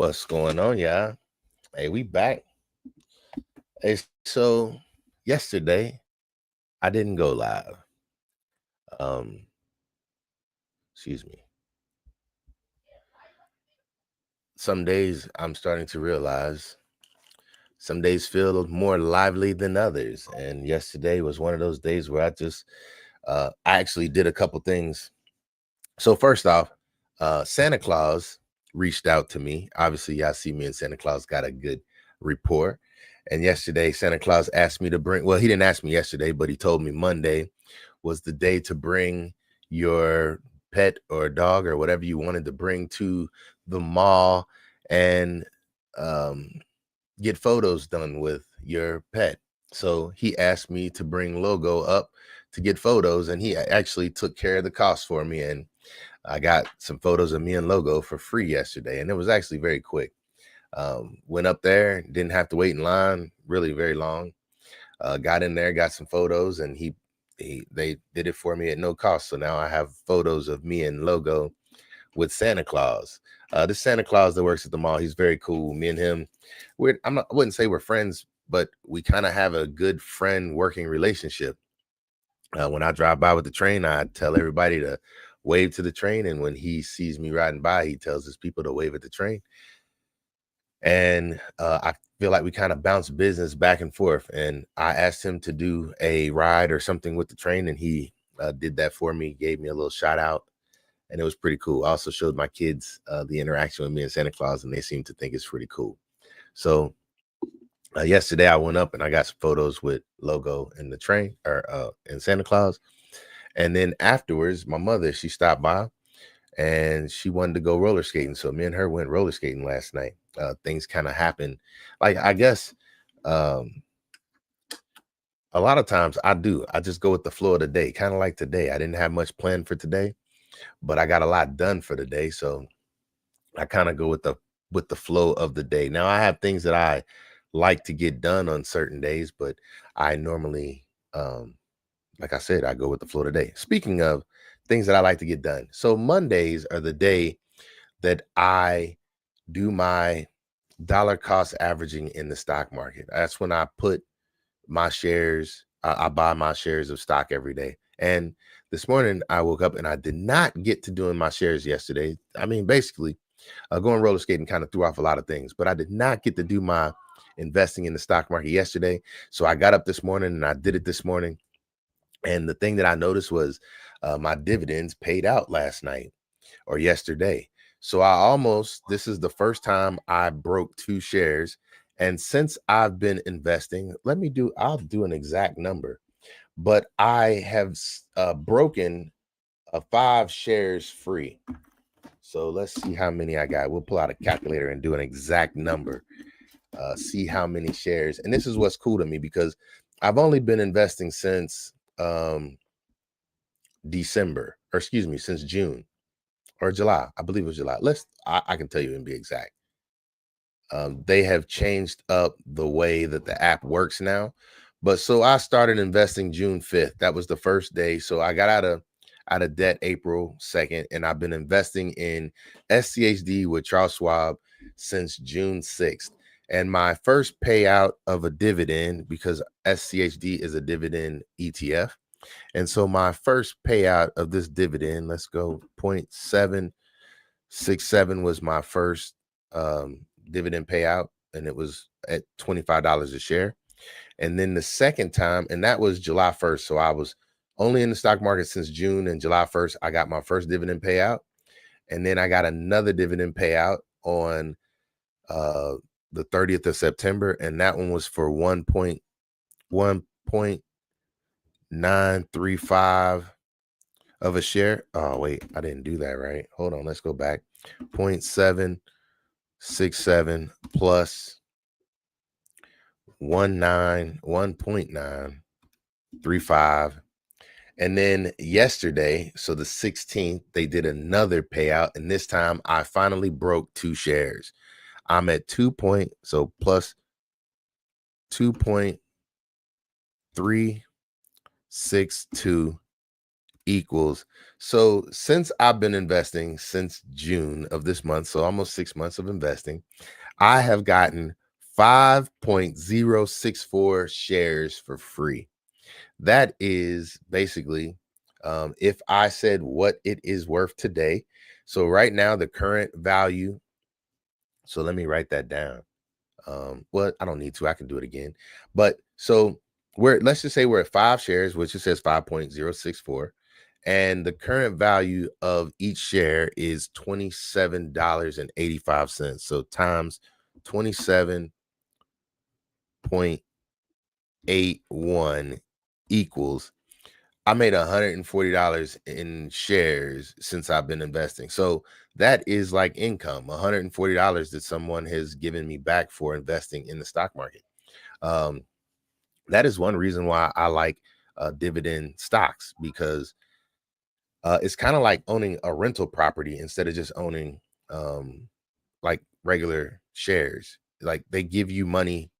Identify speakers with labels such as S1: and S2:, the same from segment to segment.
S1: What's going on, y'all? Hey, we back. Hey, so yesterday I didn't go live. Um, excuse me. Some days I'm starting to realize some days feel more lively than others. And yesterday was one of those days where I actually did a couple things. So first off, Santa Claus reached out to me. Obviously, y'all see me and Santa Claus got a good rapport. And yesterday, Santa Claus asked me to bring, well, he didn't ask me yesterday, but he told me Monday was the day to bring your pet or dog or whatever you wanted to bring to the mall and um, get photos done with your pet. So he asked me to bring Logo up to get photos, and he actually took care of the cost for me. And I got some photos of me and Logo for free yesterday, and it was actually very quick. Went up there, didn't have to wait in line really very long. Got in there, got some photos, and they did it for me at no cost. So now I have photos of me and Logo with Santa Claus. This Santa Claus that works at the mall, he's very cool. Me and him, I wouldn't say we're friends, but we kind of have a good friend working relationship. When I drive by with the train, I tell everybody to wave to the train, and when he sees me riding by, he tells his people to wave at the train. And I feel like we kind of bounce business back and forth. And I asked him to do a ride or something with the train, and he did that for me, gave me a little shout out, and it was pretty cool. I also showed my kids the interaction with me and Santa Claus, and they seem to think it's pretty cool. So yesterday I went up and I got some photos with Logo and the train or and Santa Claus. And then afterwards, my mother, she stopped by and she wanted to go roller skating. So me and her went roller skating last night. Things kind of happened. Like, I guess um, a lot of times I just go with the flow of the day, kind of like today. I didn't have much planned for today, but I got a lot done for the day. So I kind of go with the flow of the day. Now I have things that I like to get done on certain days, but I normally like I said, I go with the flow today. Speaking of things that I like to get done. So Mondays are the day that I do my dollar cost averaging in the stock market. That's when I put my shares, I buy my shares of stock every day. And this morning I woke up and I did not get to doing my shares yesterday. I mean, basically, going roller skating kind of threw off a lot of things, but I did not get to do my investing in the stock market yesterday. So I got up this morning and I did it this morning. And the thing that I noticed was my dividends paid out last night or yesterday. So this is the first time I broke 2 shares. And since I've been investing, I'll do an exact number, but I have broken 5 shares free. So let's see how many I got. We'll pull out a calculator and do an exact number. See how many shares. And this is what's cool to me because I've only been investing since December, or excuse me, since June or July. I believe it was July. I can tell you and be exact. They have changed up the way that the app works now. But so I started investing June 5th. That was the first day. So I got out of debt April 2nd, and I've been investing in SCHD with Charles Schwab since June 6th. And my first payout of a dividend, because SCHD is a dividend ETF. And so my first payout of this dividend, let's go 0.767 was my first dividend payout, and it was at $25 a share. And then the second time, and that was July 1st. So I was only in the stock market since June, and July 1st, I got my first dividend payout. And then I got another dividend payout on the 30th of September, and that one was for 1.935 of a share. Oh, wait, I didn't do that right. Hold on, let's go back. 0.767 plus 1.935. And then yesterday, so the 16th, they did another payout, and this time I finally broke 2 shares. I'm at plus 2.362 equals. So since I've been investing since June of this month, so almost 6 months of investing, I have gotten 5.064 shares for free. That is basically, if I said what it is worth today. So right now, the current value. So let me write that down. Well, I don't need to. I can do it again. But so let's just say we're at 5 shares, which it says 5.064. And the current value of each share is $27.85. So times 27.81 equals, I made $140 in shares since I've been investing. So that is like income, $140 that someone has given me back for investing in the stock market. Um, that is one reason why I like dividend stocks, because it's kind of like owning a rental property instead of just owning like regular shares. Like they give you money.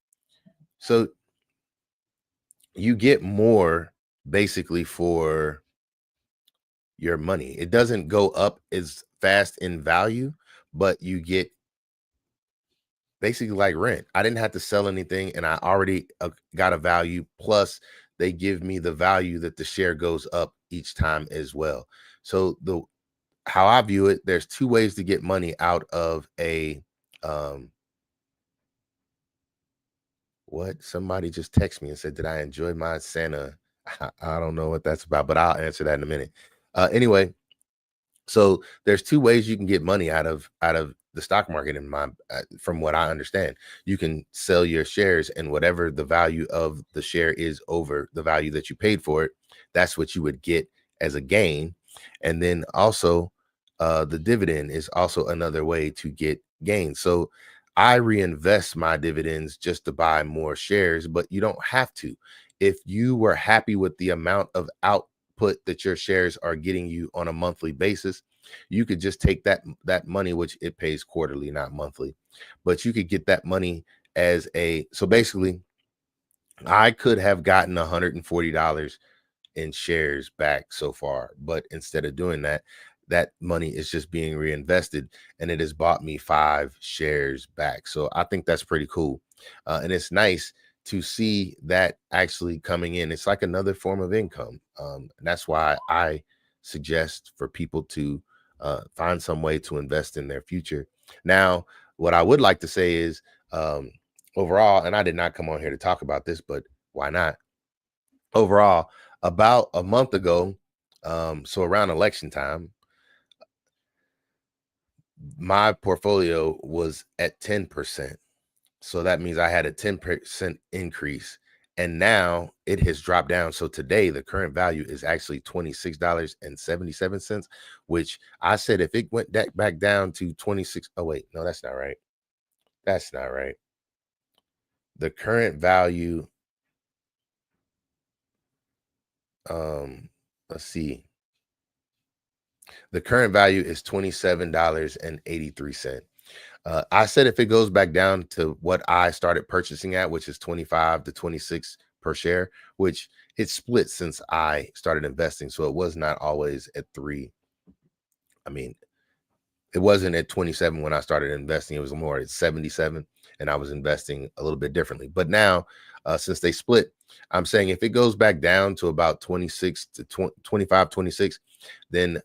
S1: So you get more basically for your money. It doesn't go up as fast in value, but you get basically like rent. I didn't have to sell anything and I already got a value. Plus, they give me the value that the share goes up each time as well. So the how I view it, there's two ways to get money out of a what? Somebody just texted me and said, "Did I enjoy my Santa?" I don't know what that's about, but I'll answer that in a minute. Anyway, so there's two ways you can get money out of the stock market in my from what I understand. You can sell your shares, and whatever the value of the share is over the value that you paid for it, that's what you would get as a gain. And then also the dividend is also another way to get gains. So I reinvest my dividends just to buy more shares, but you don't have to. If you were happy with the amount of output that your shares are getting you on a monthly basis, you could just take that money, which it pays quarterly, not monthly, but you could get that money as a, so basically I could have gotten $140 in shares back so far, but instead of doing that, that money is just being reinvested, and it has bought me 5 shares back. So I think that's pretty cool. And it's nice to see that actually coming in. It's like another form of income. And that's why I suggest for people to find some way to invest in their future. Now, what I would like to say is, overall, and I did not come on here to talk about this, but why not? Overall, about a month ago, so around election time, my portfolio was at 10%. So that means I had a 10% increase. And now it has dropped down. So today, the current value is actually $26.77, which I said if it went back down to 26. Oh, wait, no, that's not right. That's not right. The current value, let's see. The current value is $27.83. I said if it goes back down to what I started purchasing at, which is 25 to 26 per share, which it split since I started investing. So it was not always at 3. I mean, it wasn't at 27 when I started investing. It was more at 77, and I was investing a little bit differently. But now, since they split, I'm saying if it goes back down to about 26 to 25, 26, then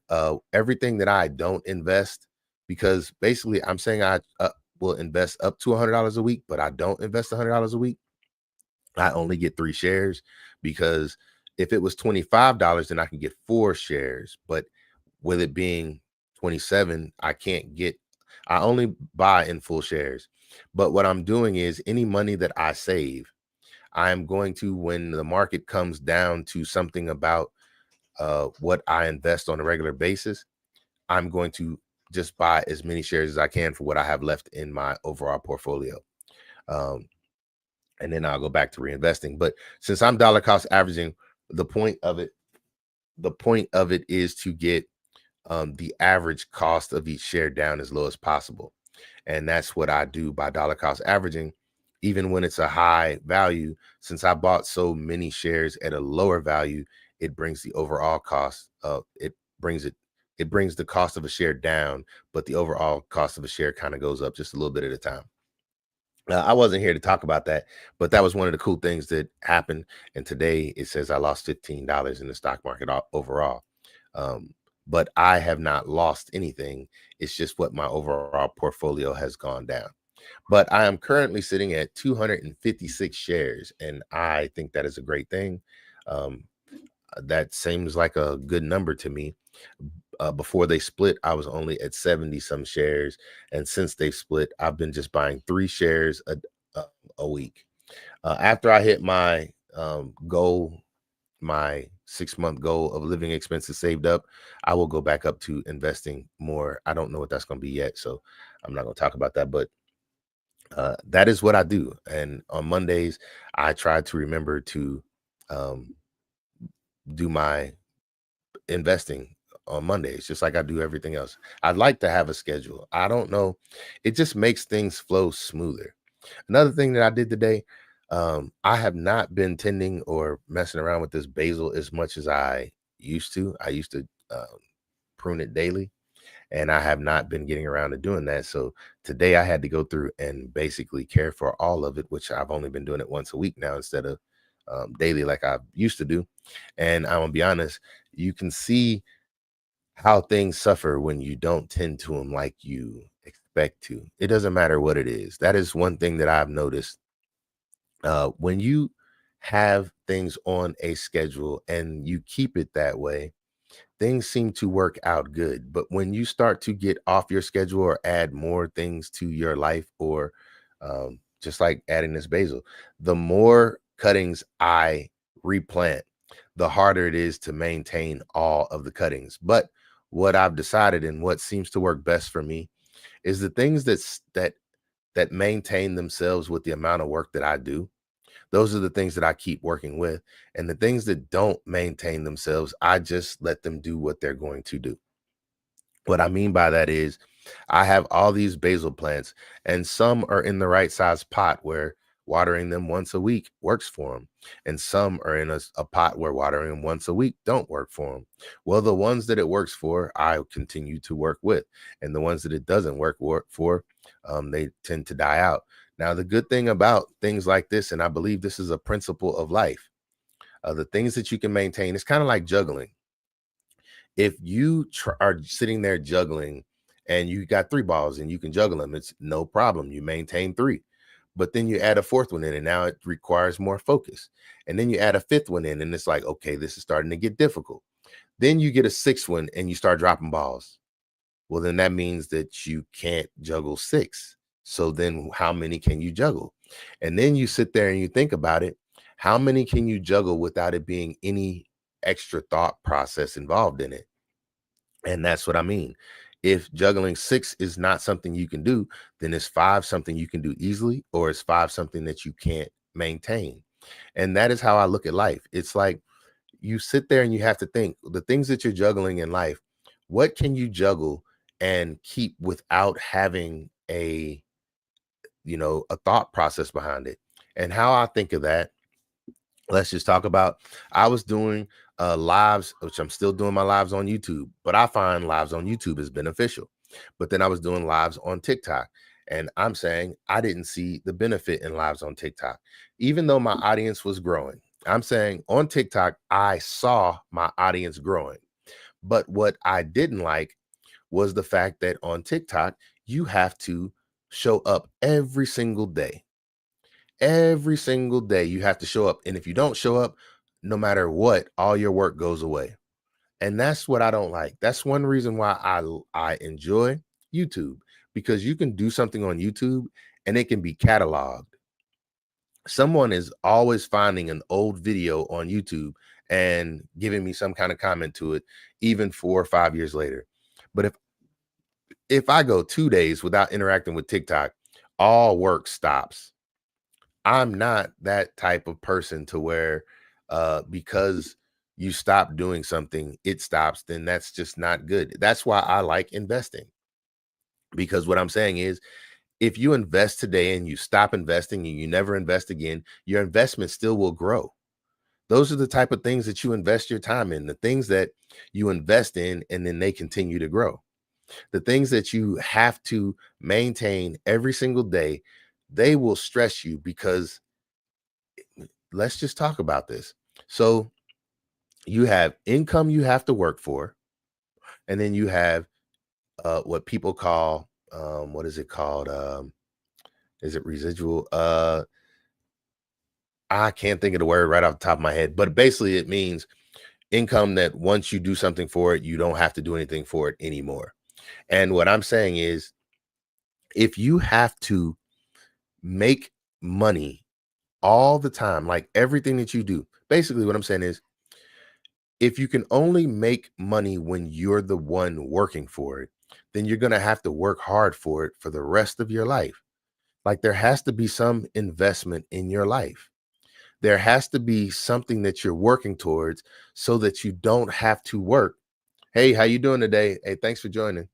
S1: everything that I don't invest, because basically I'm saying I will invest up to $100 a week, but I don't invest $100 a week. I only get 3 shares, because if it was $25, then I can get 4 shares. But with it being 27, I only buy in full shares. But what I'm doing is any money that I save, I'm going to, when the market comes down to something about what I invest on a regular basis, I'm going to just buy as many shares as I can for what I have left in my overall portfolio. Um, and then I'll go back to reinvesting. But since I'm dollar cost averaging, the point of it, is to get the average cost of each share down as low as possible. And that's what I do by dollar cost averaging, even when it's a high value. Since I bought so many shares at a lower value, it brings the overall cost of it brings it it brings the cost of a share down, but the overall cost of a share kind of goes up just a little bit at a time. I wasn't here to talk about that, but that was one of the cool things that happened. And today it says I lost $15 in the stock market overall. Um, but I have not lost anything. It's just what my overall portfolio has gone down. But I am currently sitting at 256 shares, and I think that is a great thing. Um, that seems like a good number to me. Before they split, I was only at 70 some shares, and since they've split, I've been just buying 3 shares a week. After I hit my goal, my 6-month goal of living expenses saved up, I will go back up to investing more. I don't know what that's going to be yet, so I'm not going to talk about that, but that is what I do. And on Mondays, I try to remember to um, do my investing on Mondays, just like I do everything else. I'd like to have a schedule. I don't know. It just makes things flow smoother. Another thing that I did today, I have not been tending or messing around with this basil as much as I used to. I used to prune it daily, and I have not been getting around to doing that. So today I had to go through and basically care for all of it, which I've only been doing it once a week now instead of daily like I used to do. And I'm gonna be honest, you can see how things suffer when you don't tend to them like you expect to. It doesn't matter what it is. That is one thing that I've noticed. When you have things on a schedule and you keep it that way, things seem to work out good. But when you start to get off your schedule or add more things to your life, or just like adding this basil, the more cuttings I replant, the harder it is to maintain all of the cuttings. But what I've decided and what seems to work best for me is the things that maintain themselves with the amount of work that I do. Those are the things that I keep working with. And the things that don't maintain themselves, I just let them do what they're going to do. What I mean by that is I have all these basil plants, and some are in the right size pot where watering them once a week works for them. And some are in a pot where watering them once a week don't work for them. Well, the ones that it works for, I continue to work with. And the ones that it doesn't work for, they tend to die out. Now, the good thing about things like this, and I believe this is a principle of life, the things that you can maintain, it's kind of like juggling. If you are sitting there juggling and you got 3 balls and you can juggle them, it's no problem. You maintain 3. But then you add a 4th one in, and now it requires more focus. And then you add a 5th one in, and it's like, okay, this is starting to get difficult. Then you get a 6th one and you start dropping balls. Well, then that means that you can't juggle 6. So then how many can you juggle? And then you sit there and you think about it. How many can you juggle without it being any extra thought process involved in it? And that's what I mean. If juggling 6 is not something you can do, then is 5 something you can do easily, or is 5 something that you can't maintain? And that is how I look at life. It's like you sit there and you have to think the things that you're juggling in life, what can you juggle and keep without having a thought process behind it? And how I think of that, let's just talk about, I was doing lives, which I'm still doing my lives on YouTube, but I find lives on YouTube is beneficial. But then I was doing lives on TikTok, and I'm saying I didn't see the benefit in lives on TikTok, even though my audience was growing. I'm saying on TikTok, I saw my audience growing. But what I didn't like was the fact that on TikTok, you have to show up every single day. Every single day you have to show up. And if you don't show up, no matter what, all your work goes away. And that's what I don't like. That's one reason why I enjoy YouTube, because you can do something on YouTube and it can be cataloged. Someone is always finding an old video on YouTube and giving me some kind of comment to it, even 4 or 5 years later. But if I go 2 days without interacting with TikTok, all work stops. I'm not that type of person to where because you stop doing something, it stops, then that's just not good. That's why I like investing. Because what I'm saying is, if you invest today and you stop investing and you never invest again, your investment still will grow. Those are the type of things that you invest your time in, the things that you invest in, and then they continue to grow. The things that you have to maintain every single day, they will stress you because let's just talk about this. So you have income you have to work for, and then you have what people call what is it called? Is it residual? I can't think of the word right off the top of my head, but basically it means income that once you do something for it, you don't have to do anything for it anymore. And what I'm saying is, if you have to make money all the time, like everything that you do, basically what I'm saying is, if you can only make money when you're the one working for it, then you're going to have to work hard for it for the rest of your life. Like there has to be some investment in your life. There has to be something that you're working towards so that you don't have to work. Hey, how you doing today? Hey, thanks for joining.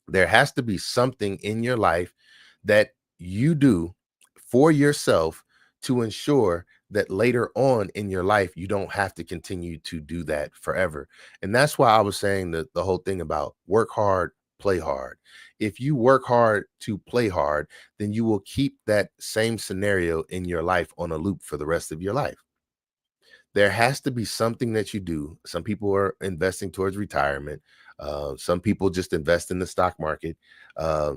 S1: There has to be something in your life that you do for yourself to ensure that later on in your life you don't have to continue to do that forever. And that's why I was saying that the whole thing about work hard, play hard. If you work hard to play hard, then you will keep that same scenario in your life on a loop for the rest of your life. There has to be something that you do. Some people are investing towards retirement. Some people just invest in the stock market. Uh,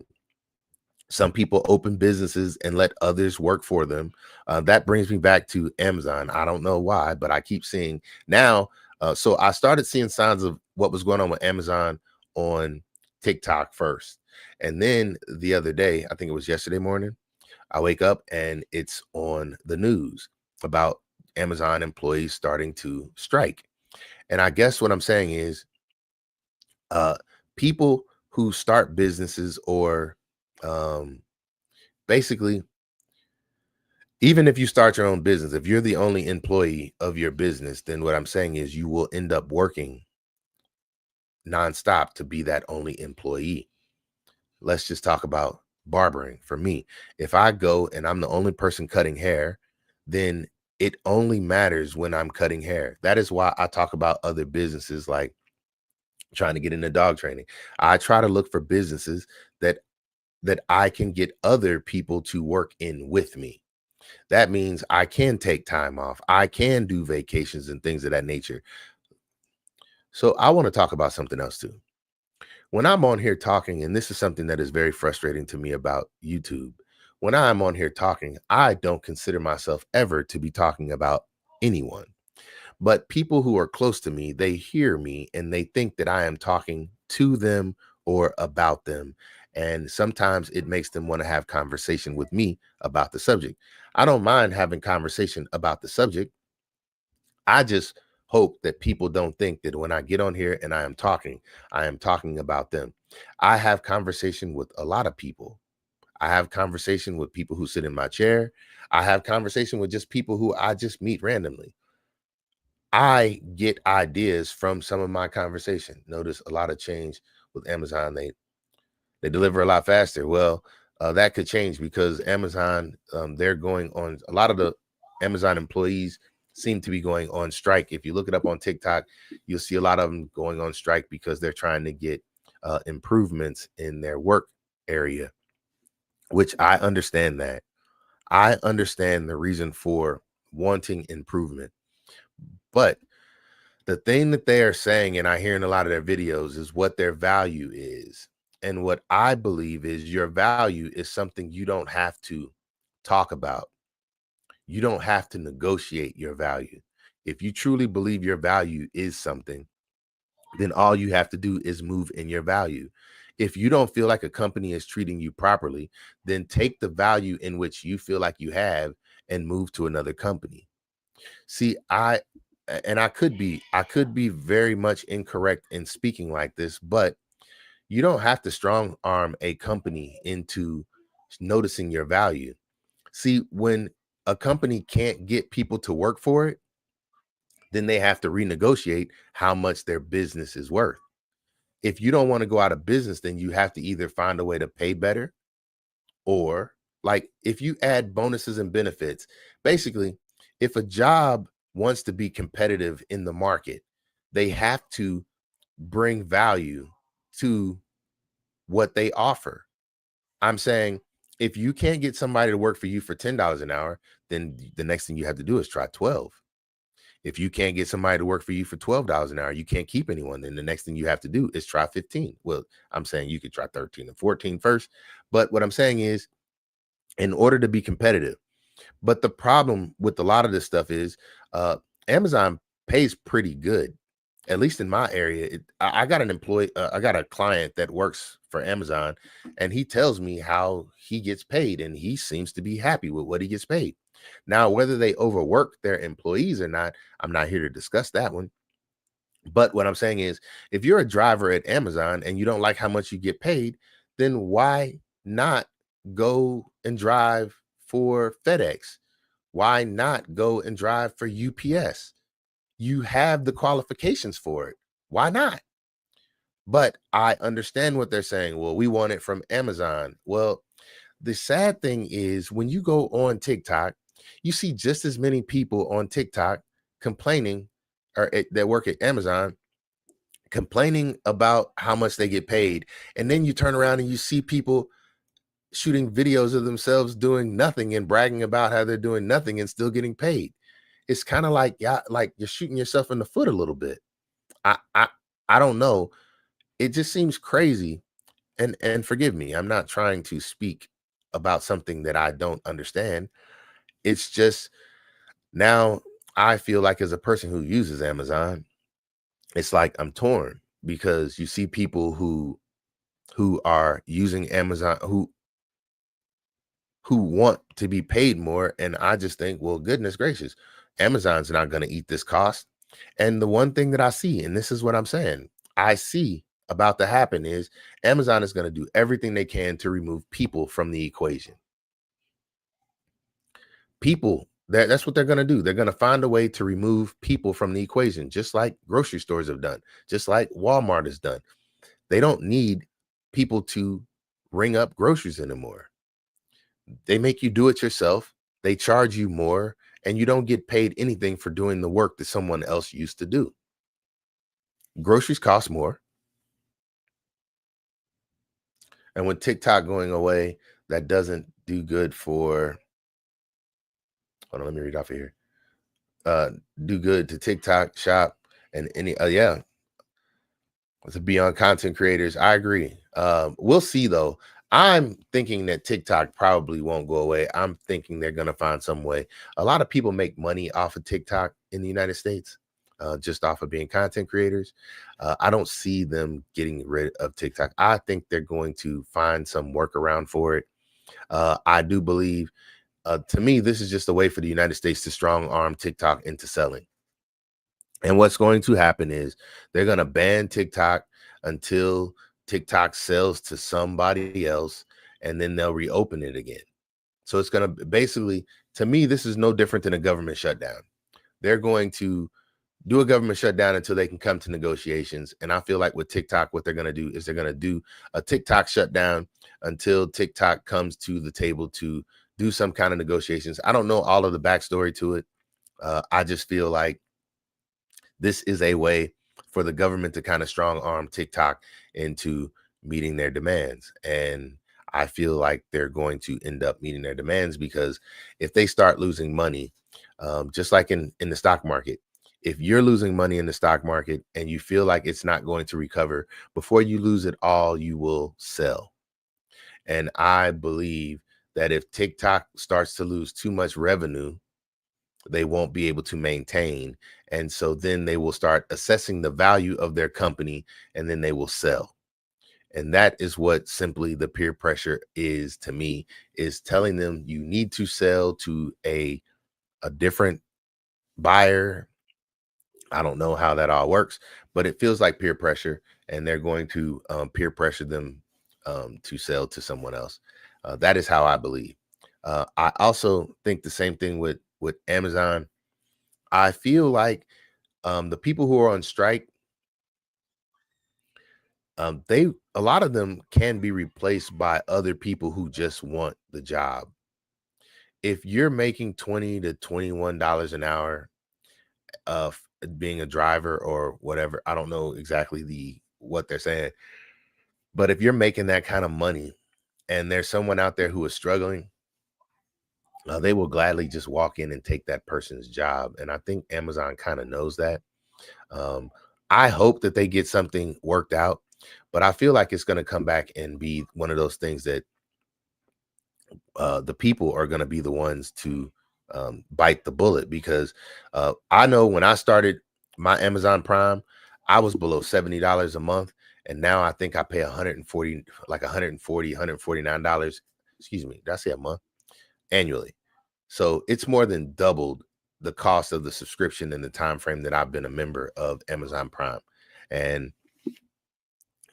S1: some people open businesses and let others work for them. That brings me back to Amazon. I don't know why, but I keep seeing now. So I started seeing signs of what was going on with Amazon on TikTok first. And then the other day, I think it was yesterday morning, I wake up and it's on the news about Amazon employees starting to strike. And I guess what I'm saying is uh, people who start businesses or um, basically, even if you start your own business, if you're the only employee of your business, then what I'm saying is you will end up working nonstop to be that only employee. Let's just talk about barbering for me. If I go and I'm the only person cutting hair, then it only matters when I'm cutting hair. That is why I talk about other businesses like trying to get into dog training. I try to look for businesses that I can get other people to work in with me. That means I can take time off. I can do vacations and things of that nature. So I want to talk about something else too. When I'm on here talking, and this is something that is very frustrating to me about YouTube, when I'm on here talking, I don't consider myself ever to be talking about anyone. But people who are close to me, they hear me and they think that I am talking to them or about them. And sometimes it makes them want to have conversation with me about the subject. I don't mind having conversation about the subject. I just hope that people don't think that when I get on here and I am talking about them. I have conversation with a lot of people. I have conversation with people who sit in my chair. I have conversation with just people who I just meet randomly. I get ideas from some of my conversation. Notice a lot of change with Amazon. They deliver a lot faster. Well, that could change because Amazon, they're going on, a lot of the Amazon employees seem to be going on strike. If you look it up on TikTok, you'll see a lot of them going on strike because they're trying to get improvements in their work area, which I understand that. I understand the reason for wanting improvement. But the thing that they are saying, and I hear in a lot of their videos, is what their value is. And what I believe is your value is something you don't have to talk about. You don't have to negotiate your value. If you truly believe your value is something, then all you have to do is move in your value. If you don't feel like a company is treating you properly, then take the value in which you feel like you have and move to another company. See, and I could be very much incorrect in speaking like this, but you don't have to strong arm a company into noticing your value. See, when a company can't get people to work for it, then they have to renegotiate how much their business is worth. If you don't want to go out of business, then you have to either find a way to pay better, or like if you add bonuses and benefits, basically, if a job wants to be competitive in the market, they have to bring value to what they offer. I'm saying if you can't get somebody to work for you for $10 an hour, then the next thing you have to do is try 12. If you can't get somebody to work for you for $12 an hour, you can't keep anyone. Then the next thing you have to do is try 15. Well, I'm saying you could try 13 and 14 first. But what I'm saying is, in order to be competitive, but the problem with a lot of this stuff is Amazon pays pretty good, at least in my area. I got an employee, I got a client that works for Amazon, and he tells me how he gets paid, and he seems to be happy with what he gets paid. Now, whether they overwork their employees or not, I'm not here to discuss that one. But what I'm saying is, if you're a driver at Amazon and you don't like how much you get paid, then why not go and drive for FedEx? Why not go and drive for UPS? You have the qualifications for it. Why not? But I understand what they're saying. Well, we want it from Amazon. Well, the sad thing is when you go on TikTok, you see just as many people on TikTok complaining that work at Amazon complaining about how much they get paid. And then you turn around and you see people shooting videos of themselves doing nothing and bragging about how they're doing nothing and still getting paid. It's kind of like, yeah, like you're shooting yourself in the foot a little bit. I don't know. It just seems crazy. And forgive me, I'm not trying to speak about something that I don't understand. It's just now I feel like as a person who uses Amazon, it's like I'm torn because you see people who are using Amazon who want to be paid more. And I just think, well, goodness gracious, Amazon's not going to eat this cost. And the one thing that I see, and this is what I'm saying, I see about to happen is Amazon is going to do everything they can to remove people from the equation. People, that's what they're going to do. They're going to find a way to remove people from the equation, just like grocery stores have done, just like Walmart has done. They don't need people to ring up groceries anymore. They make you do it yourself. They charge you more, and you don't get paid anything for doing the work that someone else used to do. Groceries cost more. And with TikTok going away, that doesn't do good for, hold on, let me read off of here. Do good to TikTok shop and any, yeah, to be on content creators. I agree. We'll see though. I'm thinking that TikTok probably won't go away. I'm thinking they're going to find some way. A lot of people make money off of TikTok in the United States, just off of being content creators. I don't see them getting rid of TikTok. I think they're going to find some workaround for it. I do believe, to me, this is just a way for the United States to strong arm TikTok into selling. And what's going to happen is they're going to ban TikTok until TikTok sells to somebody else, and then they'll reopen it again. So it's going to basically, to me, this is no different than a government shutdown. They're going to do a government shutdown until they can come to negotiations. And I feel like with TikTok, what they're going to do is they're going to do a TikTok shutdown until TikTok comes to the table to do some kind of negotiations. I don't know all of the backstory to it. I just feel like this is a way for the government to kind of strong arm TikTok into meeting their demands. And I feel like they're going to end up meeting their demands because if they start losing money, just like in the stock market, if you're losing money in the stock market and you feel like it's not going to recover, before you lose it all, you will sell. And I believe that if TikTok starts to lose too much revenue, they won't be able to maintain. And so then they will start assessing the value of their company and then they will sell. And that is what simply the peer pressure is to me, is telling them you need to sell to a different buyer. I don't know how that all works, but it feels like peer pressure, and they're going to peer pressure them to sell to someone else. That is how I believe. I also think the same thing with Amazon. I feel like the people who are on strike, a lot of them can be replaced by other people who just want the job. If you're making $20 to $21 an hour, being a driver or whatever. I don't know exactly what they're saying, but if you're making that kind of money and there's someone out there who is struggling, they will gladly just walk in and take that person's job. And I think Amazon kind of knows that. Um, I hope that they get something worked out, but I feel like it's going to come back and be one of those things that the people are going to be the ones to bite the bullet, because I know when I started my Amazon Prime, I was below $70 a month. And now I think I pay 140, like 140, $149. Excuse me. Did I say a month? Annually. So it's more than doubled the cost of the subscription in the time frame that I've been a member of Amazon Prime. And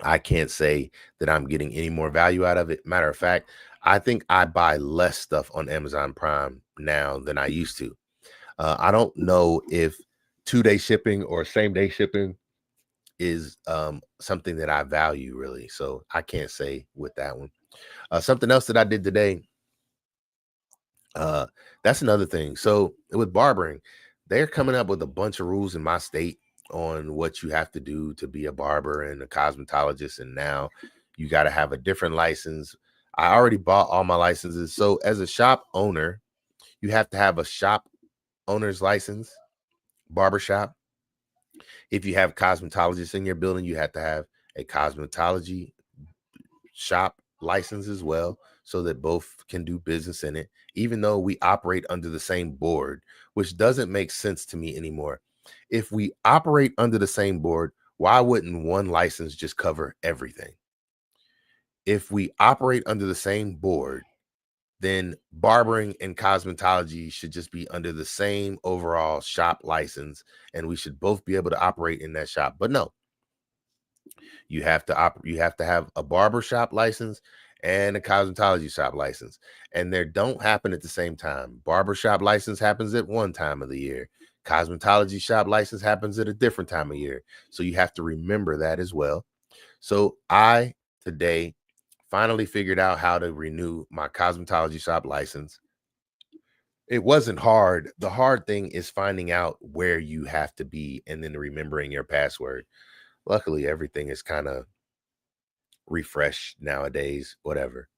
S1: I can't say that I'm getting any more value out of it. Matter of fact, I think I buy less stuff on Amazon Prime now than I used to. I don't know if 2-day shipping or same-day shipping is something that I value really. So I can't say with that one. Something else that I did today, that's another thing. So with barbering, they're coming up with a bunch of rules in my state on what you have to do to be a barber and a cosmetologist. And now you got to have a different license. I already bought all my licenses. So as a shop owner, you have to have a shop owner's license, barbershop. If you have cosmetologists in your building, you have to have a cosmetology shop license as well, so that both can do business in it, even though we operate under the same board, which doesn't make sense to me anymore. If we operate under the same board, why wouldn't one license just cover everything? If we operate under the same board, then barbering and cosmetology should just be under the same overall shop license, and we should both be able to operate in that shop. But no, you have to have a barber shop license and a cosmetology shop license, and they don't happen at the same time. Barber shop license happens at one time of the year. Cosmetology shop license happens at a different time of year. So you have to remember that as well. So I today finally figured out how to renew my cosmetology shop license. It wasn't hard. The hard thing is finding out where you have to be and then remembering your password. Luckily, everything is kind of refreshed nowadays, whatever.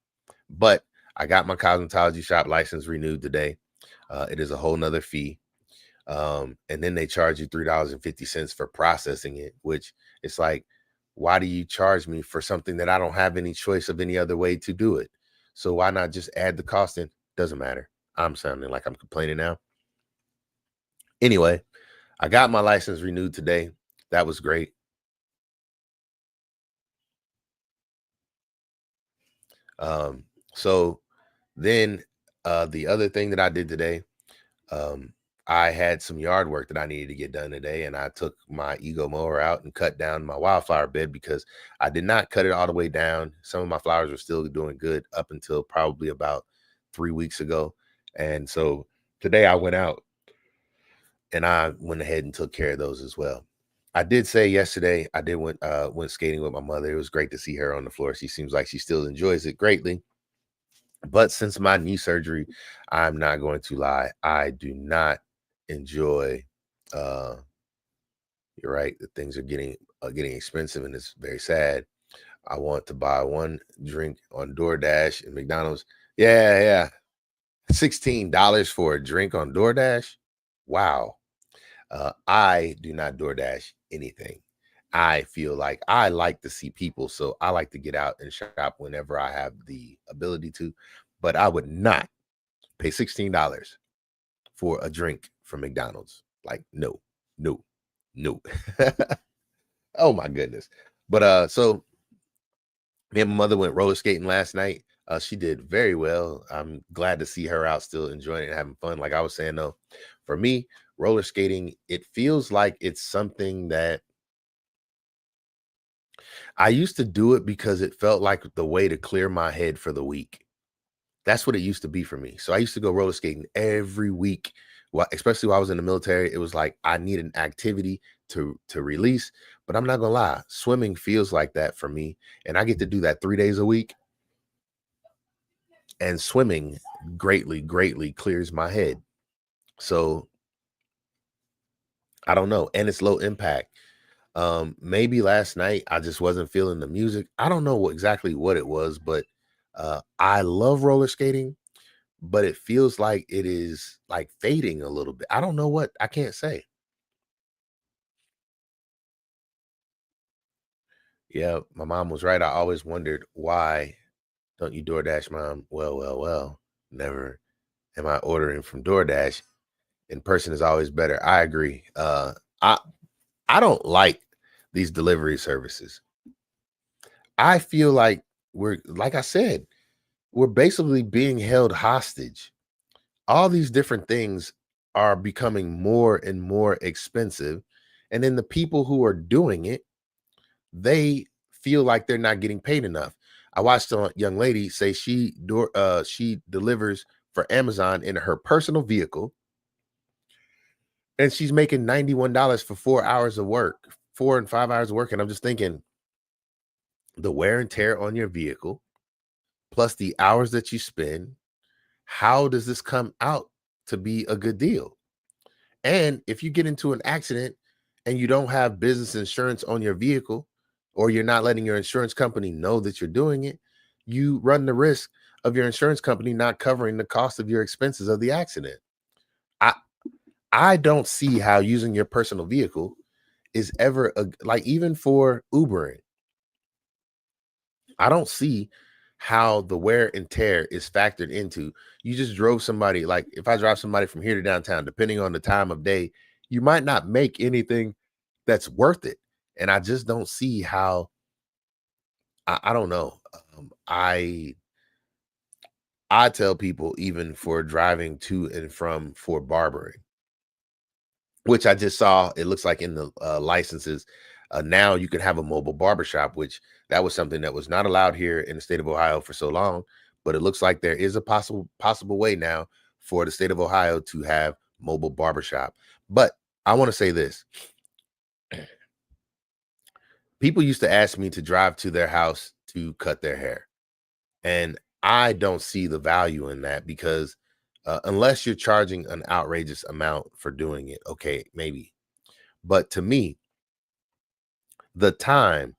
S1: But I got my cosmetology shop license renewed today. It is a whole nother fee. And then they charge you $3.50 for processing it, which it's like, why do you charge me for something that I don't have any choice of any other way to do it? So why not just add the cost in? Doesn't matter. I'm sounding like I'm complaining now. Anyway, I got my license renewed today. That was great. So then the other thing that I did today, um, I had some yard work that I needed to get done today, and I took my Ego mower out and cut down my wildflower bed because I did not cut it all the way down. Some of my flowers were still doing good up until probably about 3 weeks ago. And so today I went out and I went ahead and took care of those as well. I did say yesterday I did went skating with my mother. It was great to see her on the floor. She seems like she still enjoys it greatly. But since my knee surgery, I'm not going to lie, I do not enjoy. Uh, you're right, the things are getting expensive, and it's very sad. I want to buy one drink on DoorDash and McDonald's. Yeah, yeah, $16 for a drink on DoorDash. Wow. I do not DoorDash anything. I feel like I like to see people, so I like to get out and shop whenever I have the ability to. But I would not pay $16 for a drink from McDonald's. Like, no, no, no. Oh my goodness. But so me and my mother went roller skating last night. She did very well. I'm glad to see her out still enjoying it and having fun. Like I was saying though, for me, roller skating, it feels like it's something that I used to do it because it felt like the way to clear my head for the week. That's what it used to be for me. So I used to go roller skating every week. Especially while I was in the military, it was like I need an activity to release. But I'm not gonna lie, swimming feels like that for me, and I get to do that 3 days a week. And swimming greatly, greatly clears my head. So I don't know, and it's low impact. Maybe last night I just wasn't feeling the music. I don't know exactly what it was, but I love roller skating, but it feels like it is like fading a little bit. I don't know what, I can't say. Yeah, my mom was right. I always wondered, why don't you DoorDash, mom? Well. Never am I ordering from DoorDash. In person is always better. I agree. I I don't like these delivery services. I feel like we're, like I said, we're basically being held hostage. All these different things are becoming more and more expensive. And then the people who are doing it, they feel like they're not getting paid enough. I watched a young lady say she delivers for Amazon in her personal vehicle, and she's making $91 for 4 hours of work, 4 and 5 hours of work. And I'm just thinking, the wear and tear on your vehicle, plus the hours that you spend, how does this come out to be a good deal? And if you get into an accident and you don't have business insurance on your vehicle, or you're not letting your insurance company know that you're doing it, you run the risk of your insurance company not covering the cost of your expenses of the accident. I I don't see how using your personal vehicle is ever like, even for Ubering. I don't see how the wear and tear is factored into. You just drove somebody, like if I drive somebody from here to downtown, depending on the time of day, you might not make anything that's worth it. And I just don't see how. I don't know. I tell people, even for driving to and from for barbering, which I just saw, it looks like in the licenses, now you can have a mobile barbershop, which that was something that was not allowed here in the state of Ohio for so long. But it looks like there is a possible way now for the state of Ohio to have mobile barbershop. But I want to say this: people used to ask me to drive to their house to cut their hair, and I don't see the value in that, because unless you're charging an outrageous amount for doing it, okay, maybe. But to me, the time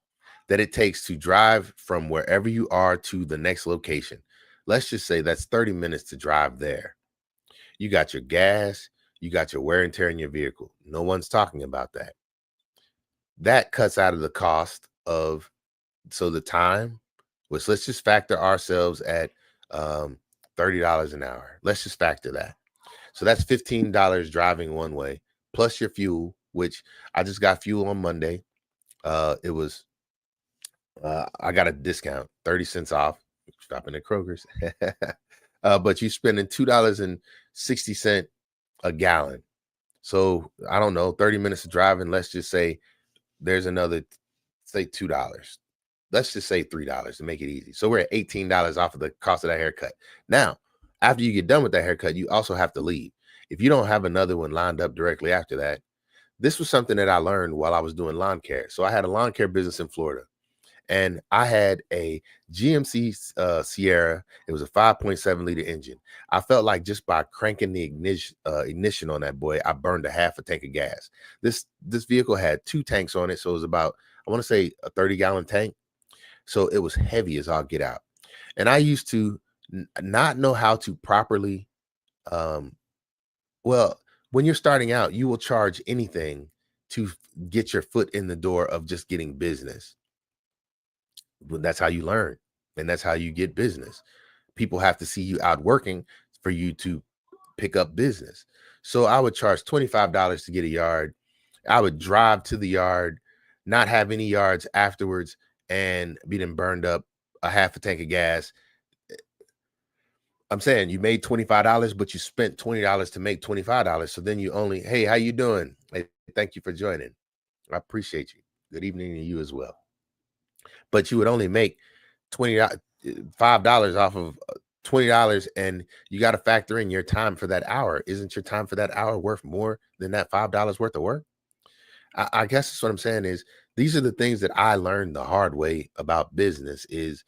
S1: that it takes to drive from wherever you are to the next location, let's just say that's 30 minutes to drive there. You got your gas, you got your wear and tear in your vehicle. No one's talking about that. That cuts out of the cost of, so the time, which, let's just factor ourselves at um, $30 an hour. Let's just factor that. So that's $15 driving one way, plus your fuel, which I just got fuel on Monday. It was I got a discount, 30 cents off, shopping at Kroger's. But you spending $2.60 a gallon. So I don't know, 30 minutes of driving. Let's just say there's another, say $2. Let's just say $3 to make it easy. So we're at $18 off of the cost of that haircut. Now, after you get done with that haircut, you also have to leave. If you don't have another one lined up directly after that, this was something that I learned while I was doing lawn care. So I had a lawn care business in Florida, and I had a GMC Sierra. It was a 5.7 liter engine. I felt like just by cranking the ignition on that boy, I burned a half a tank of gas. This vehicle had two tanks on it, so it was about, I want to say, a 30-gallon tank. So it was heavy as all get out. And I used to not know how to properly, um, well, when you're starting out, you will charge anything to get your foot in the door of just getting business. Well, that's how you learn, and that's how you get business. People have to see you out working for you to pick up business. So I would charge $25 to get a yard. I would drive to the yard, not have any yards afterwards, and be then burned up a half a tank of gas. I'm saying you made $25, but you spent $20 to make $25. So then you only, hey, how you doing? Hey, thank you for joining. I appreciate you. Good evening to you as well. But you would only make 20 $5 off of $20, and you got to factor in your time for that hour. Isn't your time for that hour worth more than that $5 worth of work? I guess that's what I'm saying is, these are the things that I learned the hard way about business. Is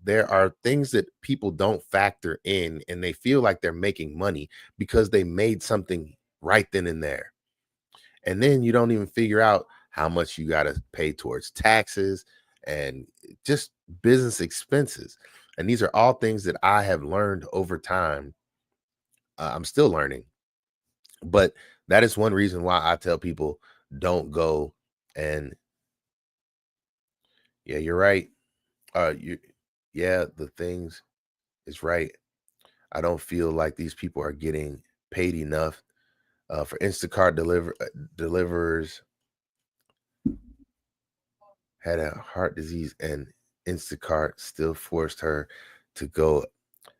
S1: there are things that people don't factor in, and they feel like they're making money because they made something right then and there. And then you don't even figure out how much you got to pay towards taxes and just business expenses. And these are all things that I have learned over time. I'm still learning, but that is one reason why I tell people don't go. And yeah, you're right. You, yeah, the things is right. I don't feel like these people are getting paid enough. For Instacart deliverers had a heart disease, and Instacart still forced her to go.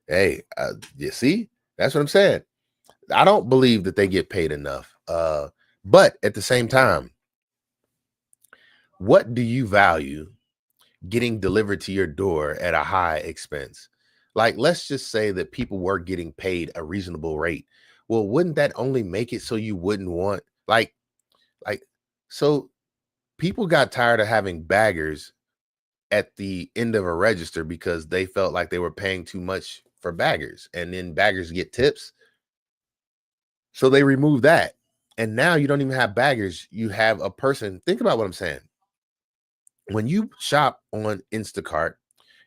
S1: Hey, you see, that's what I'm saying. I don't believe that they get paid enough. But at the same time, what do you value getting delivered to your door at a high expense? Like, let's just say that people were getting paid a reasonable rate. Well, wouldn't that only make it so you wouldn't want like so people got tired of having baggers at the end of a register because they felt like they were paying too much for baggers, and then baggers get tips. So they remove that. And now you don't even have baggers. You have a person. Think about what I'm saying. When you shop on Instacart,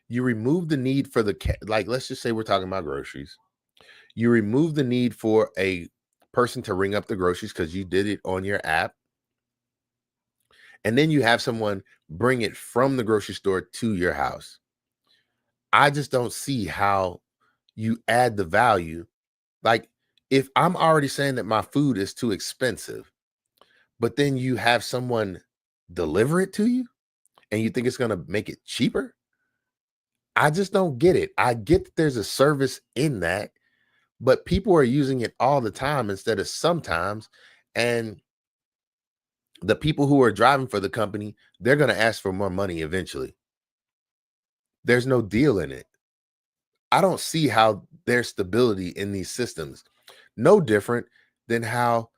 S1: you remove the need for like, let's just say we're talking about groceries. You remove the need for a person to ring up the groceries because you did it on your app. And then you have someone bring it from the grocery store to your house. I just don't see how you add the value. Like, if I'm already saying that my food is too expensive, but then you have someone deliver it to you and you think it's going to make it cheaper, I just don't get it. I get that there's a service in that, but people are using it all the time instead of sometimes. And the people who are driving for the company, they're going to ask for more money eventually. There's no deal in it. I don't see how there's stability in these systems. No different than how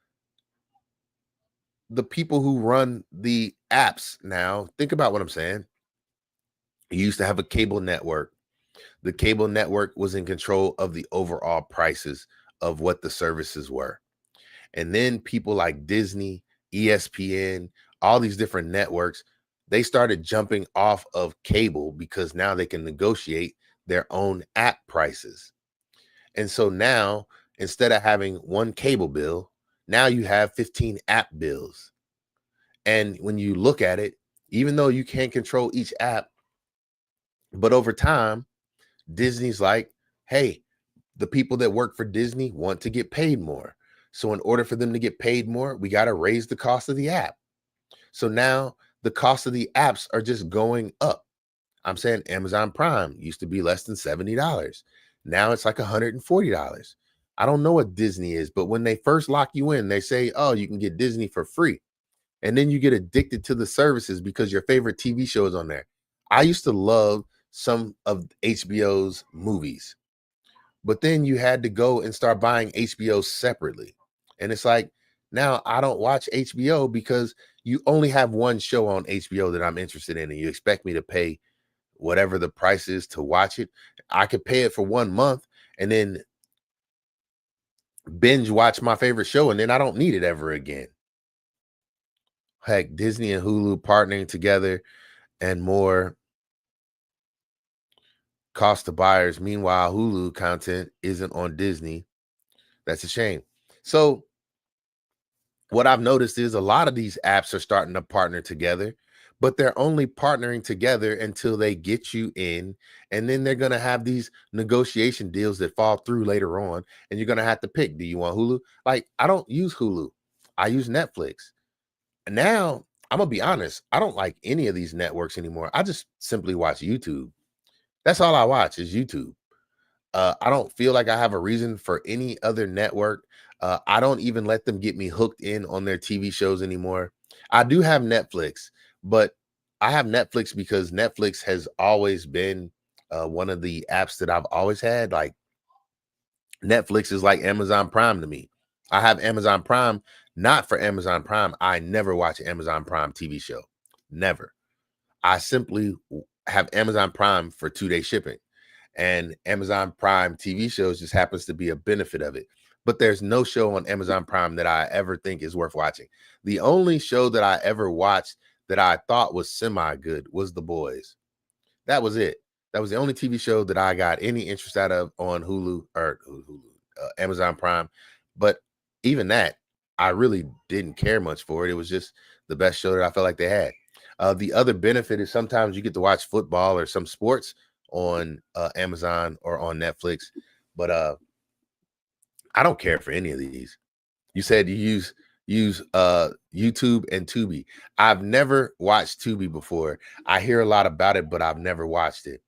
S1: the people who run the apps now, think about what I'm saying. You used to have a cable network. The cable network was in control of the overall prices of what the services were. And then people like Disney, ESPN, all these different networks, they started jumping off of cable because now they can negotiate their own app prices. And so now, instead of having one cable bill, now you have 15 app bills. And when you look at it, even though you can't control each app, but over time, Disney's like, hey, the people that work for Disney want to get paid more. So in order for them to get paid more, we got to raise the cost of the app. So now the cost of the apps are just going up. I'm saying Amazon Prime used to be less than $70. Now it's like $140. I don't know what Disney is, but when they first lock you in, they say, oh, you can get Disney for free. And then you get addicted to the services because your favorite TV show is on there. I used to love some of HBO's movies, but then you had to go and start buying HBO separately. And it's like, now I don't watch HBO because you only have one show on HBO that I'm interested in, and you expect me to pay whatever the price is to watch it. I could pay it for 1 month and then binge watch my favorite show, and then I don't need it ever again. Heck, Disney and Hulu partnering together and more cost to buyers. Meanwhile, Hulu content isn't on Disney. That's a shame. So what I've noticed is a lot of these apps are starting to partner together, but they're only partnering together until they get you in. And then they're going to have these negotiation deals that fall through later on. And you're going to have to pick, do you want Hulu? Like, I don't use Hulu. I use Netflix. And now I'm going to be honest. I don't like any of these networks anymore. I just simply watch YouTube. That's all I watch is YouTube. I don't feel like I have a reason for any other network. I don't even let them get me hooked in on their TV shows anymore. I do have Netflix, but I have Netflix because Netflix has always been one of the apps that I've always had. Like, Netflix is like Amazon Prime to me. I have Amazon Prime, not for Amazon Prime. I never watch an Amazon Prime TV show. Never. I simply have Amazon Prime for 2-day shipping. And Amazon Prime TV shows just happens to be a benefit of it. but there's no show on Amazon Prime that I ever think is worth watching. The only show that I ever watched that I thought was semi good was The Boys. That was it. That was the only TV show that I got any interest out of on Hulu or Amazon Prime. But even that, I really didn't care much for it. It was just the best show that I felt like they had. The other benefit is sometimes you get to watch football or some sports on Amazon or on Netflix. But I don't care for any of these. You said you use YouTube and Tubi. I've never watched Tubi before. I hear a lot about it, but I've never watched it.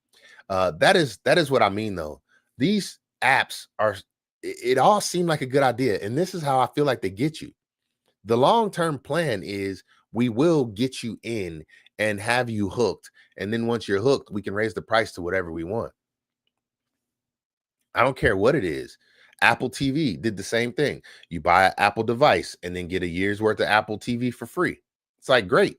S1: That is what I mean though. These apps are it all seemed like a good idea, and this is how I feel like they get you. The long-term plan is we will get you in and have you hooked, and then once you're hooked, we can raise the price to whatever we want. I don't care what it is. Apple TV did the same thing. You buy an Apple device and then get a year's worth of Apple TV for free. It's like great.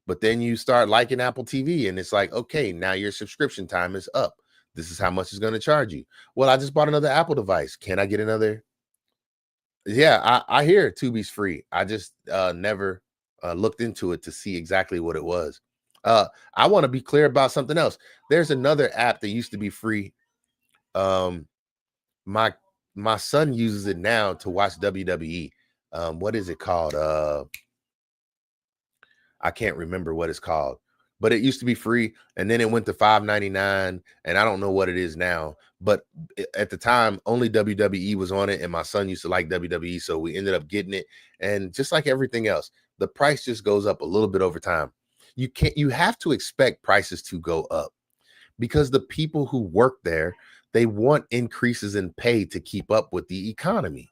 S1: But then you start liking Apple TV and it's like, okay, now your subscription time is up. This is how much it's going to charge you. Well, I just bought another Apple device. Can I get another? Yeah, I hear Tubi's free. I just never looked into it to see exactly what it was. I want to be clear about something else. There's another app that used to be free. My my son uses it now to watch WWE. What is it called? I can't remember what it's called, but it used to be free and then it went to $5.99 and I don't know what it is now. But at the time, only WWE was on it, and my son used to like WWE, so we ended up getting it. And just like everything else, the price just goes up a little bit over time. You have to expect prices to go up because the people who work there, they want increases in pay to keep up with the economy.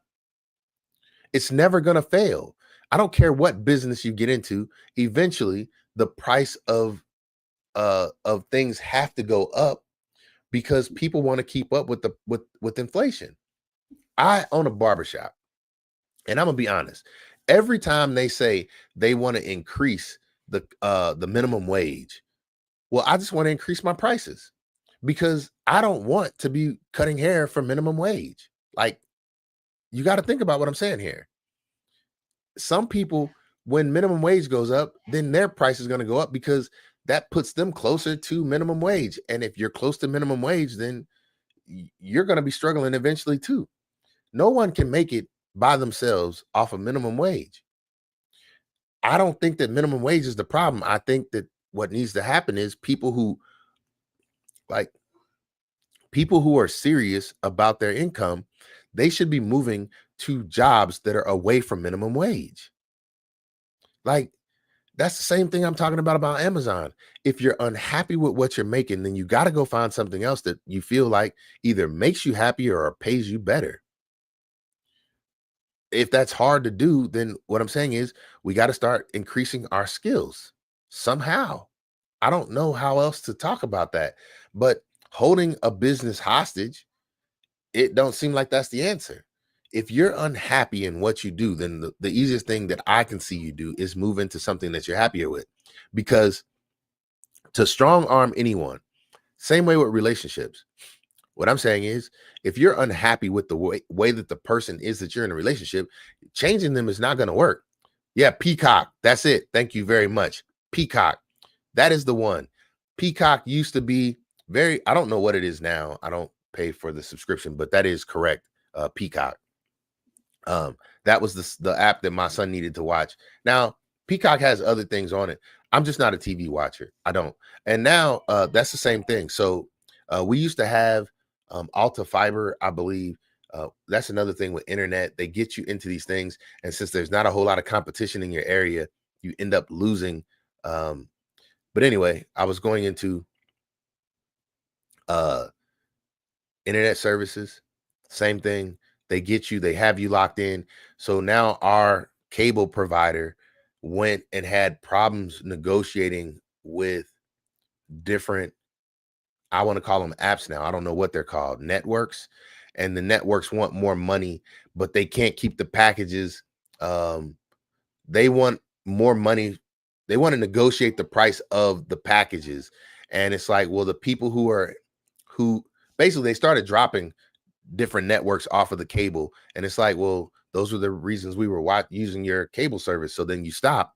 S1: It's never going to fail. I don't care what business you get into, eventually the price of things have to go up because people want to keep up with the with inflation. I own a barbershop, and I'm gonna be honest. Every time they say they want to increase the minimum wage, well, I just want to increase my prices because I don't want to be cutting hair for minimum wage. Like, you got to think about what I'm saying here. Some people, when minimum wage goes up, then their price is going to go up because that puts them closer to minimum wage. And if you're close to minimum wage, then you're going to be struggling eventually too. No one can make it by themselves off of minimum wage. I don't think that minimum wage is the problem. I think that what needs to happen is like people who are serious about their income, they should be moving to jobs that are away from minimum wage. Like, that's the same thing I'm talking about Amazon. If you're unhappy with what you're making, then you got to go find something else that you feel like either makes you happier or pays you better. If that's hard to do, then what I'm saying is we got to start increasing our skills somehow. I don't know how else to talk about that, but holding a business hostage, it don't seem like that's the answer. If you're unhappy in what you do, then the easiest thing that I can see you do is move into something that you're happier with. Because to strong arm anyone, same way with relationships. What I'm saying is, if you're unhappy with the way that the person is that you're in a relationship, changing them is not going to work. Yeah, Peacock. That's it. Thank you very much. Peacock. That is the one. Peacock used to be I don't know what it is now. I don't pay for the subscription, but that is correct. Peacock. That was the app that my son needed to watch. Now, Peacock has other things on it. I'm just not a TV watcher. I don't. And now that's the same thing. So we used to have Alta Fiber, I believe. That's another thing with internet. They get you into these things. And since there's not a whole lot of competition in your area, you end up losing. But anyway, I was going into internet services. Same thing. They get you, they have you locked in. So now our cable provider went and had problems negotiating with different, I want to call them apps now. I don't know what they're called, networks. And the networks want more money, but they can't keep the packages. They want more money. They want to negotiate the price of the packages. And it's like, well, the people who basically they started dropping different networks off of the cable. And it's like, well, those were the reasons we were using your cable service. So then you stop.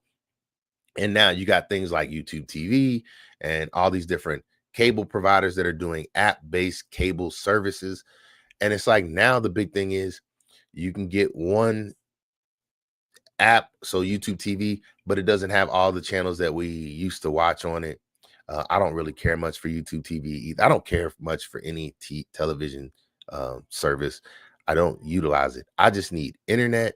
S1: And now you got things like YouTube TV and all these different cable providers that are doing app-based cable services. And it's like now the big thing is you can get one app, so YouTube TV, but it doesn't have all the channels that we used to watch on it. I don't really care much for YouTube TV either. I don't care much for any television service. I don't utilize it. I just need internet,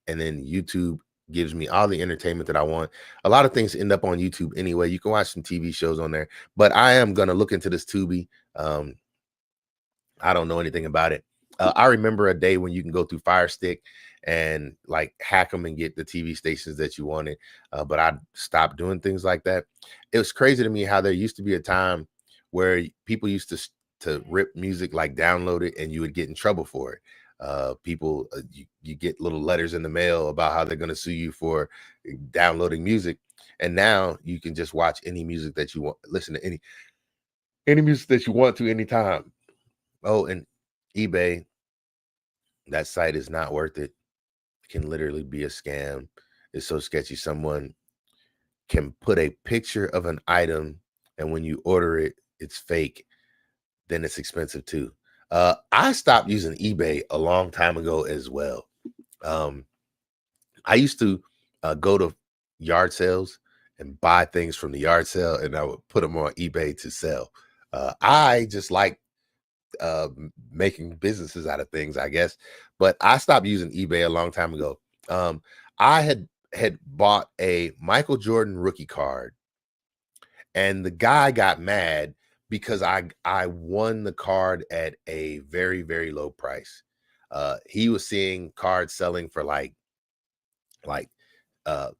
S1: and then YouTube gives me all the entertainment that I want. A lot of things end up on YouTube anyway. You can watch some TV shows on there, but I am gonna look into this Tubi. I don't know anything about it. I remember a day when you can go through Fire Stick and like hack them and get the TV stations that you wanted. But I stopped doing things like that. It was crazy to me how there used to be a time where people used to rip music, like download it, and you would get in trouble for it. You get little letters in the mail about how they're going to sue you for downloading music. And now you can just watch any music that you want, listen to any music that you want to anytime. Oh, and eBay, that site is not worth it. It can literally be a scam. It's so sketchy. Someone can put a picture of an item, and when you order it, it's fake. Then it's expensive too. I stopped using eBay a long time ago as well. I used to go to yard sales and buy things from the yard sale, and I would put them on eBay to sell. I just like making businesses out of things, I guess. But I stopped using eBay a long time ago. I had bought a Michael Jordan rookie card, and the guy got mad because I won the card at a very, very low price. He was seeing cards selling for like uh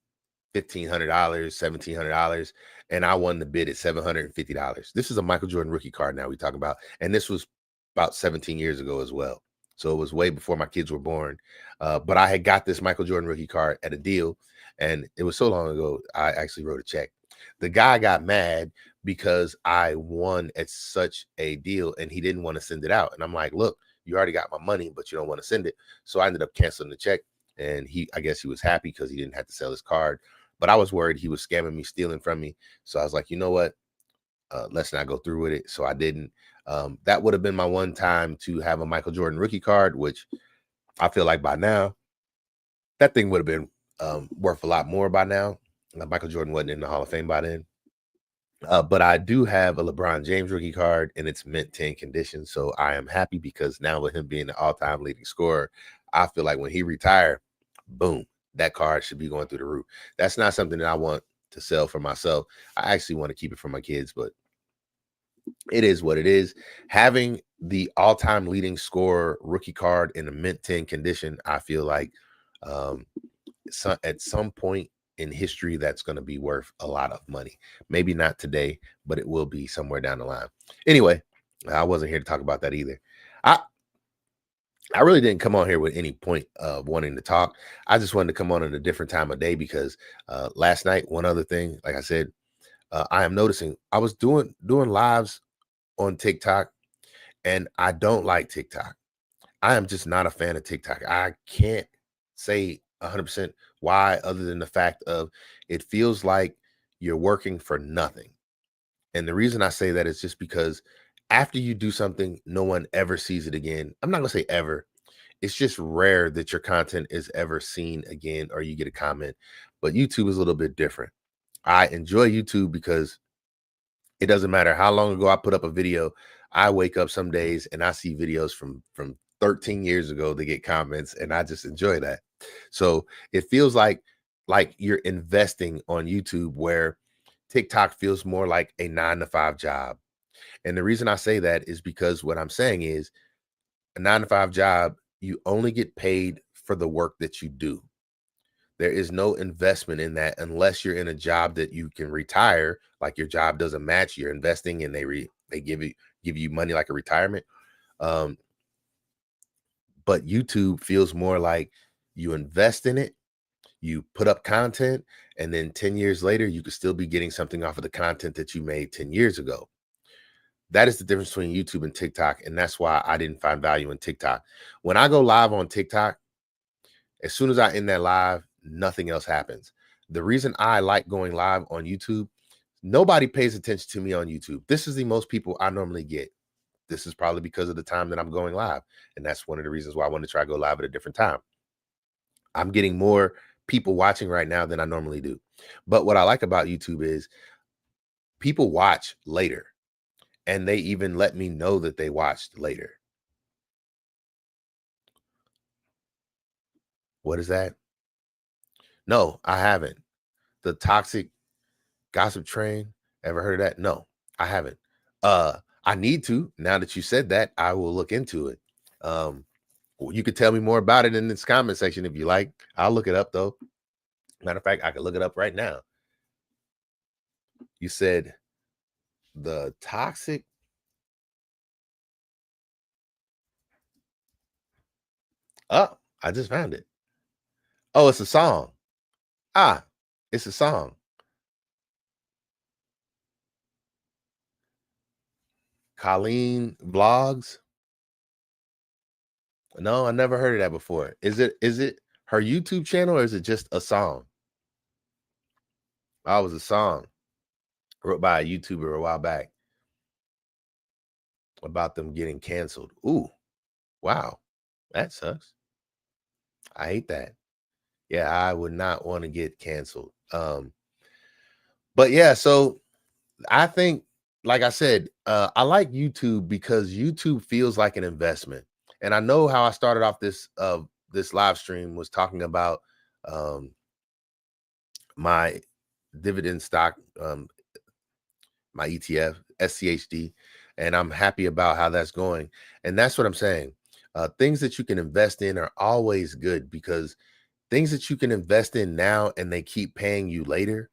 S1: $1,500, $1,700, and I won the bid at $750. This is a Michael Jordan rookie card now we talking about, and this was about 17 years ago as well. So it was way before my kids were born. But I had got this Michael Jordan rookie card at a deal, and it was so long ago, I actually wrote a check. The guy got mad because I won at such a deal, and he didn't want to send it out. And I'm like, look, you already got my money, but you don't want to send it. So I ended up canceling the check, and I guess he was happy because he didn't have to sell his card. But I was worried he was scamming me, stealing from me. So I was like, you know what? Let's not go through with it. So I didn't. That would have been my one time to have a Michael Jordan rookie card, which I feel like by now, that thing would have been worth a lot more by now. Michael Jordan wasn't in the Hall of Fame by then. But I do have a LeBron James rookie card, and it's mint 10 condition. So I am happy because now with him being the all-time leading scorer, I feel like when he retired, boom, that card should be going through the roof. That's not something that I want to sell for myself. I actually want to keep it for my kids, but it is what it is. Having the all-time leading scorer rookie card in a mint 10 condition, I feel like at some point in history that's going to be worth a lot of money. Maybe not today, but it will be somewhere down the line. Anyway, I wasn't here to talk about that either. I really didn't come on here with any point of wanting to talk. I just wanted to come on at a different time of day because last night, one other thing, like I said, I am noticing I was doing lives on TikTok, and I don't like TikTok. I am just not a fan of TikTok. I can't say 100% why, other than the fact of it feels like you're working for nothing. And the reason I say that is just because after you do something, no one ever sees it again. I'm not going to say ever. It's just rare that your content is ever seen again or you get a comment. But YouTube is a little bit different. I enjoy YouTube because it doesn't matter how long ago I put up a video. I wake up some days and I see videos from 13 years ago that get comments, and I just enjoy that. So it feels like you're investing on YouTube, where TikTok feels more like a 9-to-5 job. And the reason I say that is because what I'm saying is a 9-to-5 job, you only get paid for the work that you do. There is no investment in that unless you're in a job that you can retire, like your job doesn't match, you're investing and they give you money like a retirement. But YouTube feels more like you invest in it, you put up content, and then 10 years later, you could still be getting something off of the content that you made 10 years ago. That is the difference between YouTube and TikTok. And that's why I didn't find value in TikTok. When I go live on TikTok, as soon as I end that live, nothing else happens. The reason I like going live on YouTube, nobody pays attention to me on YouTube. This is the most people I normally get. This is probably because of the time that I'm going live. And that's one of the reasons why I want to try to go live at a different time. I'm getting more people watching right now than I normally do. But what I like about YouTube is people watch later, and they even let me know that they watched later. What is that? No, I haven't. The toxic gossip train. Ever heard of that? No, I haven't. I need to. Now that you said that, I will look into it. You could tell me more about it in this comment section if you like. I'll look it up though. Matter of fact, I can look it up right now. You said the toxic. Oh, I just found it. Oh, it's a song. Ah, it's a song. Colleen Vlogs. No, I never heard of that before. Is it her YouTube channel or is it just a song? Oh, it was a song wrote by a YouTuber a while back about them getting canceled. Ooh, wow. That sucks. I hate that. Yeah, I would not want to get canceled. But yeah, so I think, like I said, I like YouTube because YouTube feels like an investment. And I know how I started off this live stream was talking about um my dividend stock, my ETF, SCHD, and I'm happy about how that's going. And that's what I'm saying. Things that you can invest in are always good because things that you can invest in now and they keep paying you later,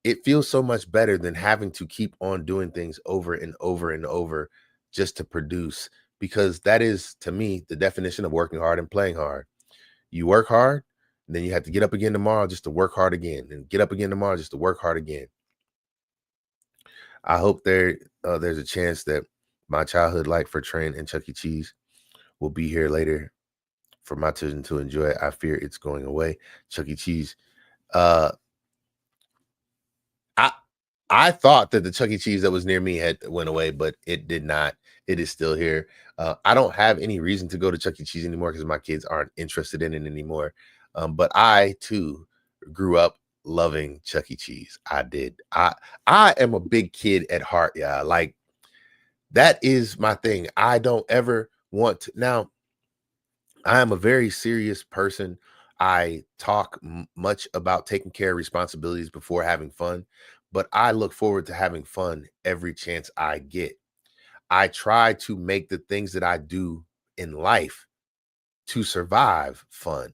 S1: it feels so much better than having to keep on doing things over and over and over just to produce. Because that is, to me, the definition of working hard and playing hard. You work hard, and then you have to get up again tomorrow just to work hard again, and get up again tomorrow just to work hard again. I hope there's a chance that my childhood like for train and Chuck E. Cheese will be here later for my children to enjoy. I fear it's going away. Chuck E. Cheese. Uh, I I thought that the Chuck E. Cheese that was near me had went away, but it did not. It is still here. I don't have any reason to go to Chuck E. Cheese anymore because my kids aren't interested in it anymore. But I too grew up loving Chuck E. Cheese. I did. I am a big kid at heart. Yeah, like that is my thing. I don't ever want to now. I am a very serious person. I talk much about taking care of responsibilities before having fun, but I look forward to having fun every chance I get. I try to make the things that I do in life to survive fun.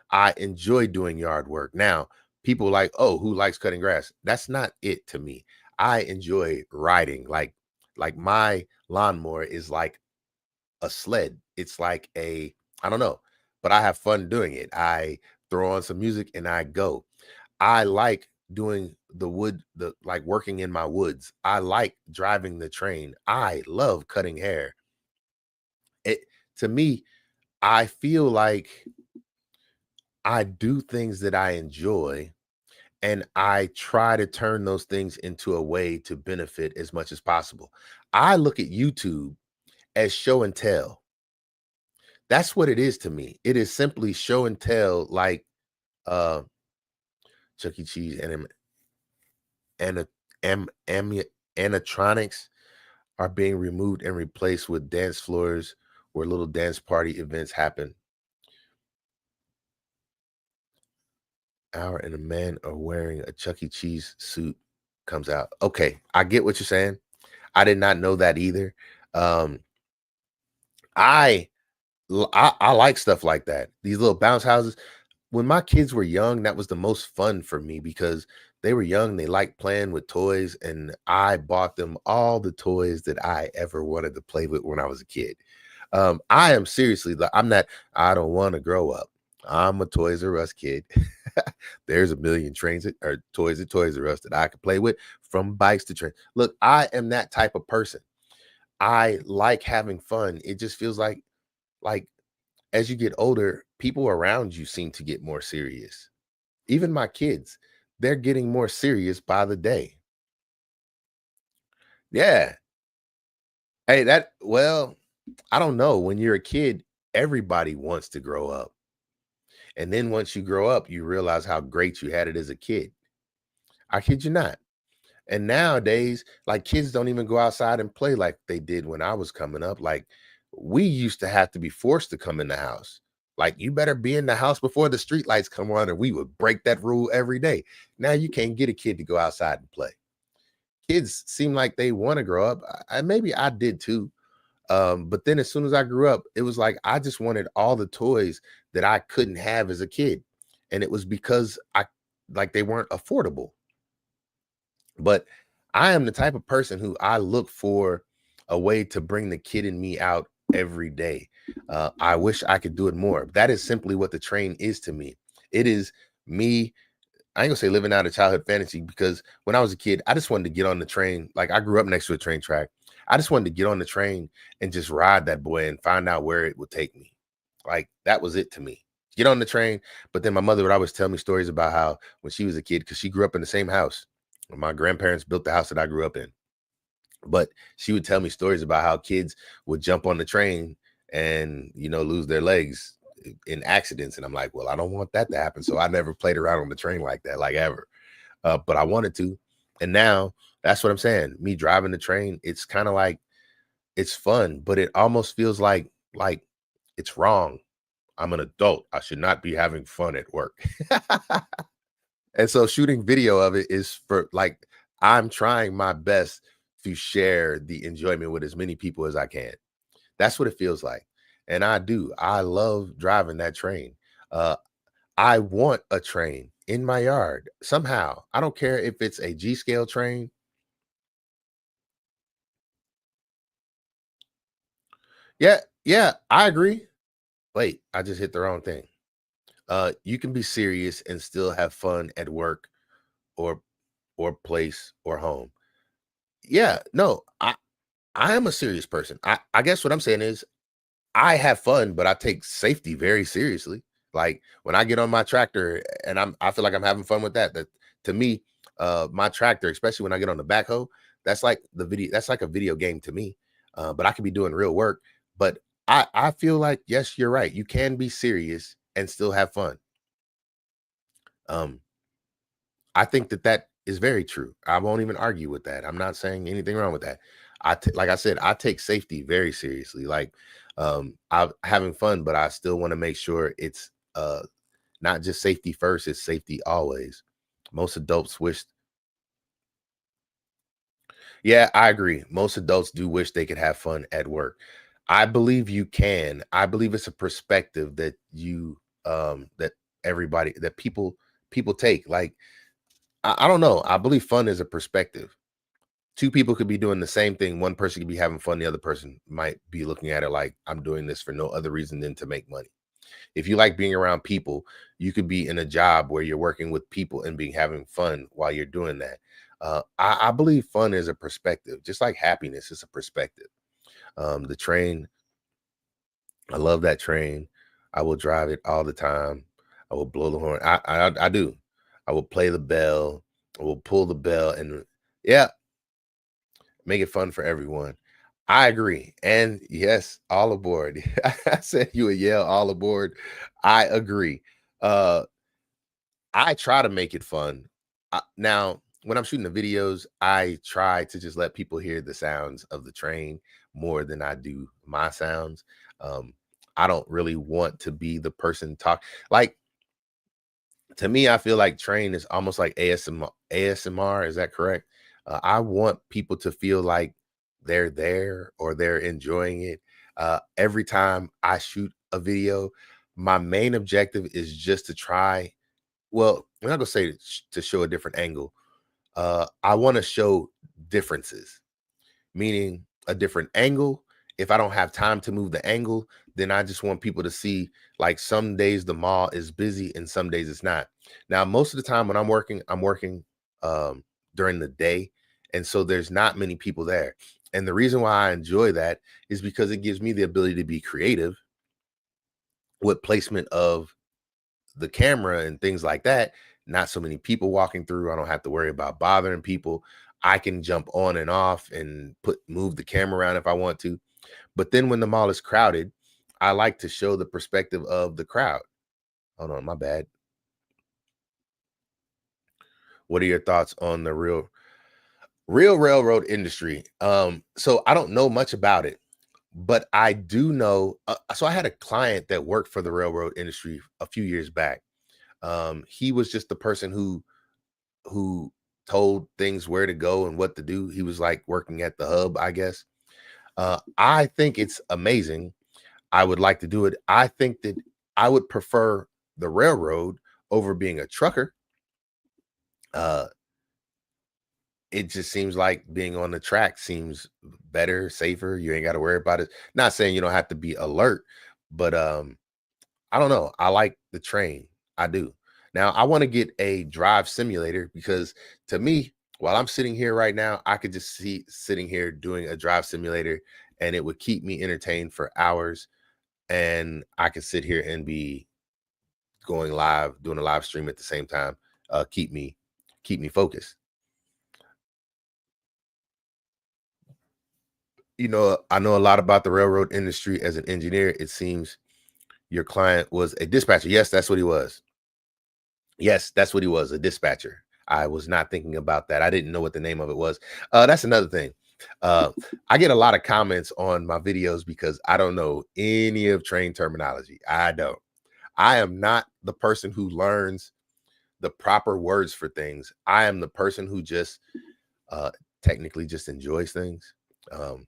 S1: I enjoy doing yard work. Now, people like, oh, who likes cutting grass? That's not it to me. I enjoy riding. Like my lawnmower is like a sled. It's like I don't know, but I have fun doing it. I throw on some music and I go. I like doing the wood, the like working in my woods. I like driving the train. I love cutting hair. It to me, I feel like I do things that I enjoy and I try to turn those things into a way to benefit as much as possible. I look at YouTube as show and tell. That's what it is to me. It is simply show and tell, like uh Chuck E. Cheese and animatronics are being removed and replaced with dance floors where little dance party events happen. Hour and a man are wearing a Chuck E. Cheese suit comes out. Okay, I get what you're saying. I did not know that either. Um, I I like stuff like that. These little bounce houses. When my kids were young, that was the most fun for me because they were young, they liked playing with toys, and I bought them all the toys that I ever wanted to play with when I was a kid. I am seriously, I'm not, I don't want to grow up. I'm a Toys R Us kid. There's a million trains or toys at Toys R Us that I could play with, from bikes to trains. Look, I am that type of person. I like having fun. It just feels like as you get older, people around you seem to get more serious. Even my kids, they're getting more serious by the day. Yeah. Hey, I don't know. When you're a kid, everybody wants to grow up. And then once you grow up, you realize how great you had it as a kid. I kid you not. And nowadays, like kids don't even go outside and play like they did when I was coming up. Like we used to have to be forced to come in the house. Like you better be in the house before the street lights come on, and we would break that rule every day. Now you can't get a kid to go outside and play. Kids seem like they want to grow up. Maybe I did too. But then as soon as I grew up, it was like I just wanted all the toys that I couldn't have as a kid. And it was because I like they weren't affordable. But I am the type of person who I look for a way to bring the kid in me out every day. I wish I could do it more. That is simply what the train is to me. It is me. I ain't gonna say living out a childhood fantasy because when I was a kid, I just wanted to get on the train. Like I grew up next to a train track. I just wanted to get on the train and just ride that boy and find out where it would take me. Like that was it to me. Get on the train. But then my mother would always tell me stories about how when she was a kid, because she grew up in the same house. My grandparents built the house that I grew up in. But she would tell me stories about how kids would jump on the train and lose their legs in accidents. And I'm like, well, I don't want that to happen. So I never played around on the train like that, like ever. But I wanted to. And now that's what I'm saying. Me driving the train, it's kind of like it's fun, but it almost feels like it's wrong. I'm an adult. I should not be having fun at work. And so shooting video of it is for like I'm trying my best to share the enjoyment with as many people as I can. That's what it feels like. And I do. I love driving that train. Uh I want a train in my yard somehow. I don't care if it's a G scale train. Yeah, yeah, I agree. Wait, I just hit the wrong thing. You can be serious and still have fun at work or place or home. Yeah, no, I am a serious person. I guess what I'm saying is I have fun, but I take safety very seriously. Like when I get on my tractor and I feel like I'm having fun with that. That to me, my tractor, especially when I get on the backhoe, that's like a video game to me. But I could be doing real work. But I feel like yes, you're right. You can be serious and still have fun. Um, I think that is very true. I won't even argue with that. I'm not saying anything wrong with that. Like I said, I take safety very seriously. Like I'm having fun, but I still want to make sure it's not just safety first, it's safety always. Most adults wish Yeah, I agree. Most adults do wish they could have fun at work. I believe you can. I believe it's a perspective that that everybody that people take. Like I don't know. I believe fun is a perspective. Two people could be doing the same thing. One person could be having fun. The other person might be looking at it like I'm doing this for no other reason than to make money. If you like being around people, you could be in a job where you're working with people and being having fun while you're doing that. I believe fun is a perspective, just like happiness is a perspective. The train, I love that train. I will drive it all the time. I will blow the horn. I do. I will play the bell. I will pull the bell and yeah, make it fun for everyone. I agree. And yes, all aboard. I said you would yell all aboard. I agree. Uh I try to make it fun. Now, when I'm shooting the videos, I try to just let people hear the sounds of the train more than I do my sounds. Um, I don't really want to be the person talk like to me, I feel like train is almost like ASMR. ASMR, is that correct? I want people to feel like they're there or they're enjoying it. Every time I shoot a video, my main objective is just to try. Well, I'm not gonna say to show a different angle. I want to show differences, meaning a different angle. If I don't have time to move the angle, then I just want people to see like some days the mall is busy and some days it's not. Now, most of the time when I'm working um, during the day. And so there's not many people there. And the reason why I enjoy that is because it gives me the ability to be creative with placement of the camera and things like that. Not so many people walking through. I don't have to worry about bothering people. I can jump on and off and move the camera around if I want to. But then when the mall is crowded, I like to show the perspective of the crowd. Hold on, my bad. What are your thoughts on the real railroad industry? So I don't know much about it, but I do know. So I had a client that worked for the railroad industry a few years back. He was just the person who told things where to go and what to do. He was like working at the hub, I guess. I think it's amazing. I would like to do it. I think that I would prefer the railroad over being a trucker. Uh, it just seems like being on the track seems better, safer. You ain't got to worry about it. Not saying you don't have to be alert, but I don't know. I like the train. I do. Now I want to get a drive simulator because to me, while I'm sitting here right now, I could just see sitting here doing a drive simulator and it would keep me entertained for hours. And I could sit here and be going live, doing a live stream at the same time, keep me focused. I know a lot about the railroad industry as an engineer. It seems your client was a dispatcher. Yes, that's what he was. Yes, that's what he was, a dispatcher. I was not thinking about that. I didn't know what the name of it was. That's another thing. Uh, I get a lot of comments on my videos because I don't know any of train terminology. I don't. I am not the person who learns the proper words for things. I am the person who just uh, technically just enjoys things. Um,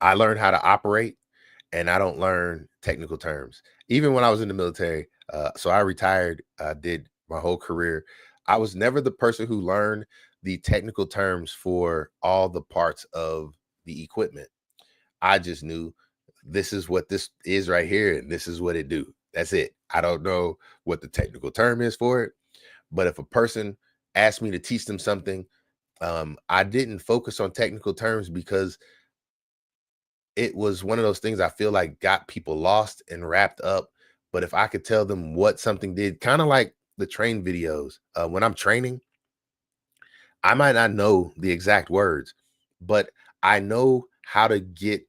S1: I learn how to operate and I don't learn technical terms. Even when I was in the military, so I retired, did my whole career. I was never the person who learned the technical terms for all the parts of the equipment. I just knew this is what this is right here, and this is what it do. That's it. I don't know what the technical term is for it, but if a person asked me to teach them something, I didn't focus on technical terms because it was one of those things I feel like got people lost and wrapped up. But if I could tell them what something did, kind of like the train videos, when I'm training, I might not know the exact words, but I know how to get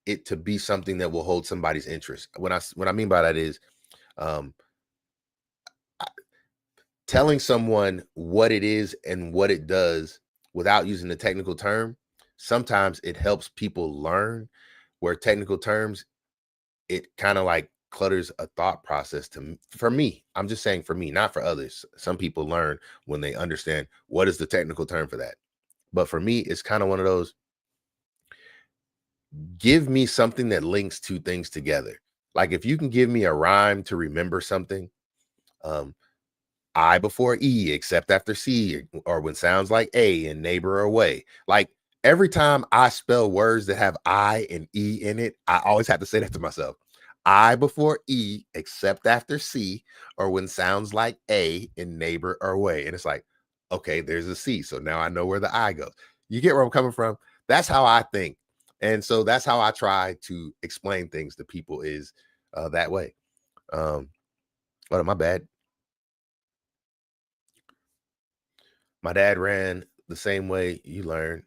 S1: it to be something that will hold somebody's interest. What I mean by that is um, I- telling someone what it is and what it does without using the technical term. Sometimes it helps people learn where technical terms it kind of like clutters a thought process for me. I'm just saying for me, not for others. Some people learn when they understand what is the technical term for that. But for me, it's kind of one of those give me something that links two things together. Like if you can give me a rhyme to remember something, um, I before E, except after C, or when sounds like A and neighbor away. Like every time I spell words that have I and E in it, I always have to say that to myself. I before E, except after C, or when sounds like A in neighbor or away. And it's like, okay, there's a C. So now I know where the I goes. You get where I'm coming from? That's how I think. And so that's how I try to explain things to people is that way. Um, oh, my bad. My dad ran the same way. You learn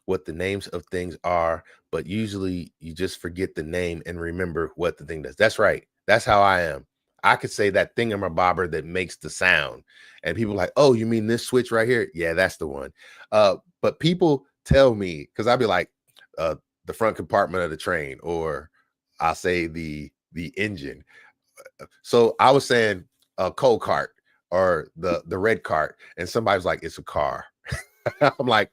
S1: what the names of things are, but usually you just forget the name and remember what the thing does. That's right. That's how I am. I could say that thing in my bobber that makes the sound, and people are like, "Oh, you mean this switch right here? Yeah, that's the one." But people tell me because I'll be like, "The front compartment of the train," or I'll say the engine. So I was saying a coal cart or the red cart, and somebody's like, "It's a car." I'm like,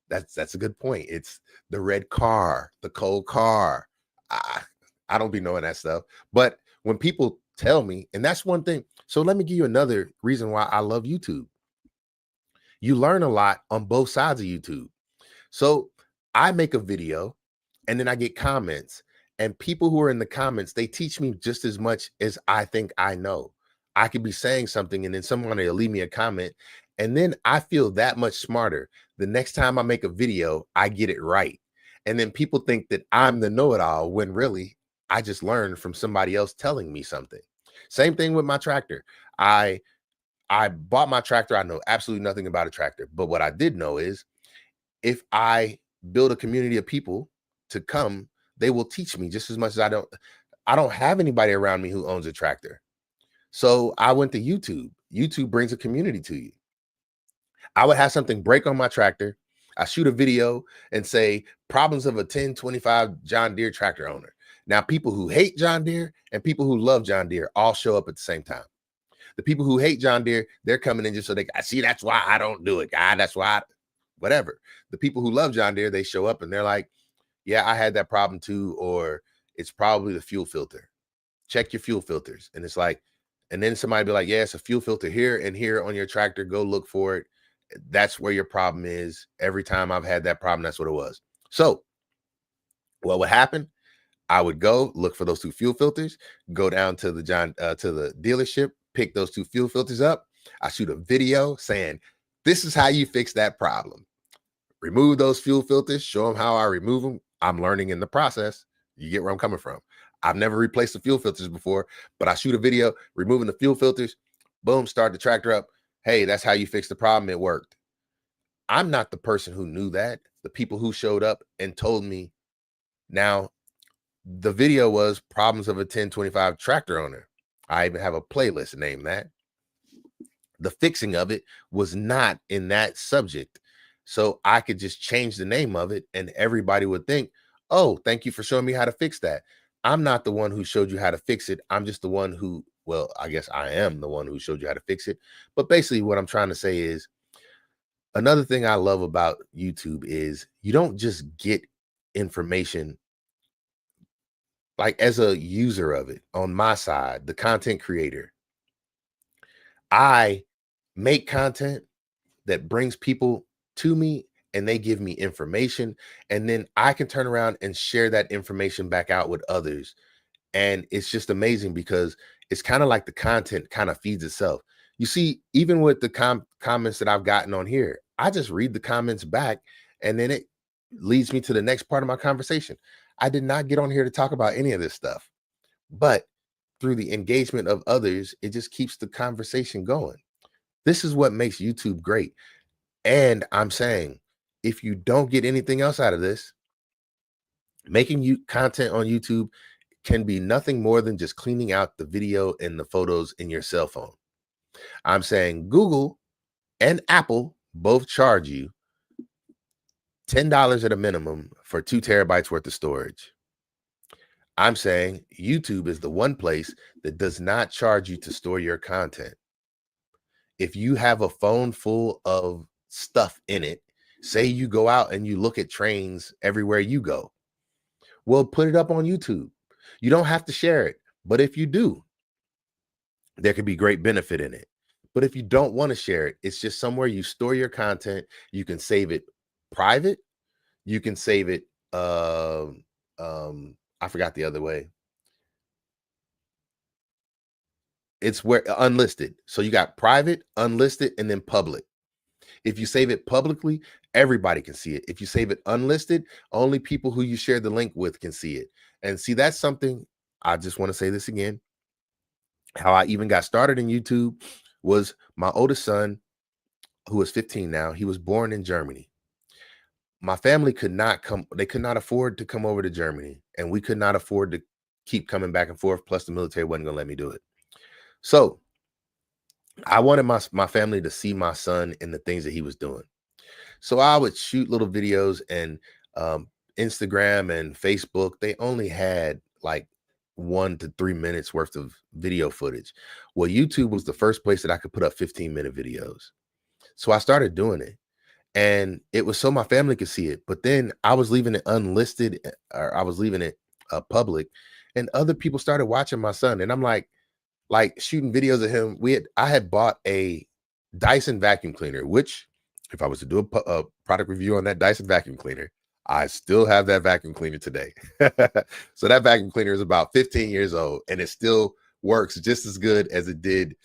S1: that's a good point. It's the red car, the cold car. I, I don't be knowing that stuff. But when people tell me, and that's one thing. So let me give you another reason why I love YouTube. You learn a lot on both sides of YouTube. So I make a video and then I get comments, and people who are in the comments, they teach me just as much as I think I know. I could be saying something and then someone will leave me a comment And then I feel that much smarter. The next time I make a video, I get it right. And then people think that I'm the know-it-all when really I just learned from somebody else telling me something. Same thing with my tractor. I I bought my tractor. I know absolutely nothing about a tractor, but what I did know is if I build a community of people to come, they will teach me just as much as I don't have anybody around me who owns a tractor. So I went to YouTube. YouTube brings a community to you. I would have something break on my tractor. I shoot a video and say problems of a 1025 John Deere tractor owner. Now, people who hate John Deere and people who love John Deere all show up at the same time. The people who hate John Deere, they're coming in just so I see that's why I don't do it. God, that's why whatever. The people who love John Deere, they show up and they're like, yeah, I had that problem too, or it's probably the fuel filter. Check your fuel filters. And it's like, and then somebody be like, yeah, it's a fuel filter here and here on your tractor. Go look for it. That's where your problem is. Every time I've had that problem, that's what it was. So what would happen? I would go look for those two fuel filters, go down to the to the dealership, pick those two fuel filters up. I shoot a video saying, this is how you fix that problem. Remove those fuel filters, show them how I remove them. I'm learning in the process. You get where I'm coming from. I've never replaced the fuel filters before, but I shoot a video removing the fuel filters. Boom, start the tractor up. Hey, that's how you fix the problem. It worked. I'm not the person who knew that. The people who showed up and told me. Now, the video was problems of a 1025 tractor owner. I even have a playlist named that. The fixing of it was not in that subject. So I could just change the name of it and everybody would think, oh, thank you for showing me how to fix that. I'm not the one who showed you how to fix it. I'm just the one who, well, I guess I am the one who showed you how to fix it. But basically what I'm trying to say is another thing I love about YouTube is you don't just get information like as a user of it on my side, the content creator. I make content that brings people to me and they give me information and then I can turn around and share that information back out with others. And it's just amazing because it's kind of like the content kind of feeds itself. You see, even with the comments that I've gotten on here, I just read the comments back and then it leads me to the next part of my conversation. I did not get on here to talk about any of this stuff, but through the engagement of others, it just keeps the conversation going. This is what makes YouTube great. And I'm saying, if you don't get anything else out of this, making you content on YouTube can be nothing more than just cleaning out the video and the photos in your cell phone. I'm saying Google and Apple both charge you $10 at a minimum for 2 terabytes worth of storage. I'm saying YouTube is the one place that does not charge you to store your content. If you have a phone full of stuff in it, say you go out and you look at trains everywhere you go, well, put it up on YouTube. You don't have to share it, but if you do, there could be great benefit in it. But if you don't want to share it, it's just somewhere you store your content. You can save it private. You can save it. I forgot the other way. It's where unlisted. So you got private, unlisted, and then public. If you save it publicly, everybody can see it. If you save it unlisted, only people who you share the link with can see it. And see, that's something I just want to say this again. How I even got started in YouTube was my oldest son, who is 15 now. He was born in Germany. My family could not come, they could not afford to come over to Germany, and we could not afford to keep coming back and forth. Plus, the military wasn't going to let me do it. So I wanted my family to see my son and the things that he was doing. So I would shoot little videos, and Instagram and Facebook, they only had like 1 to 3 minutes worth of video footage. Well, YouTube was the first place that I could put up 15-minute videos. So I started doing it. And it was so my family could see it. But then I was leaving it unlisted, or I was leaving it public, and other people started watching my son. And I'm like shooting videos of him. I had bought a Dyson vacuum cleaner, which if I was to do a product review on that Dyson vacuum cleaner, I still have that vacuum cleaner today. So that vacuum cleaner is about 15 years old and it still works just as good as it did.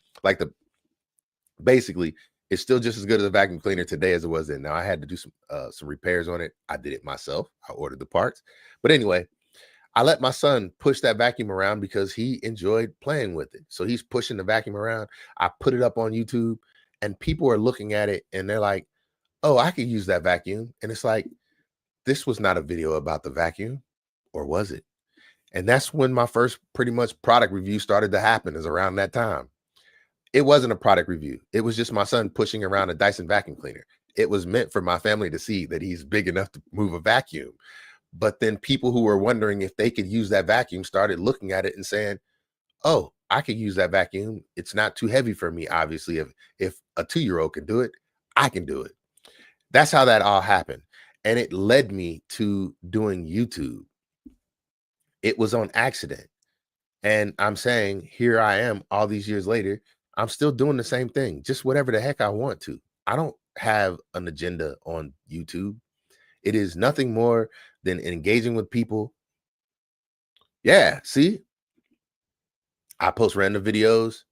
S1: Basically, It's still just as good as a vacuum cleaner today as it was then. Now I had to do some repairs on it. I did it myself. I ordered the parts. But anyway, I let my son push that vacuum around because he enjoyed playing with it. So he's pushing the vacuum around. I put it up on YouTube and people are looking at it and they're like, "Oh, I could use that vacuum." And it's like, this was not a video about the vacuum, or was it? And that's when my first pretty much product review started to happen, is around that time. It wasn't a product review. It was just my son pushing around a Dyson vacuum cleaner. It was meant for my family to see that he's big enough to move a vacuum. But then people who were wondering if they could use that vacuum started looking at it and saying, "Oh, I could use that vacuum. It's not too heavy for me." Obviously, if a 2-year-old can do it, I can do it. That's how that all happened. And it led me to doing YouTube. It was on accident. And I'm saying, here I am all these years later, I'm still doing the same thing, just whatever the heck I want to. I don't have an agenda on YouTube. It is nothing more than engaging with people. Yeah, see, I post random videos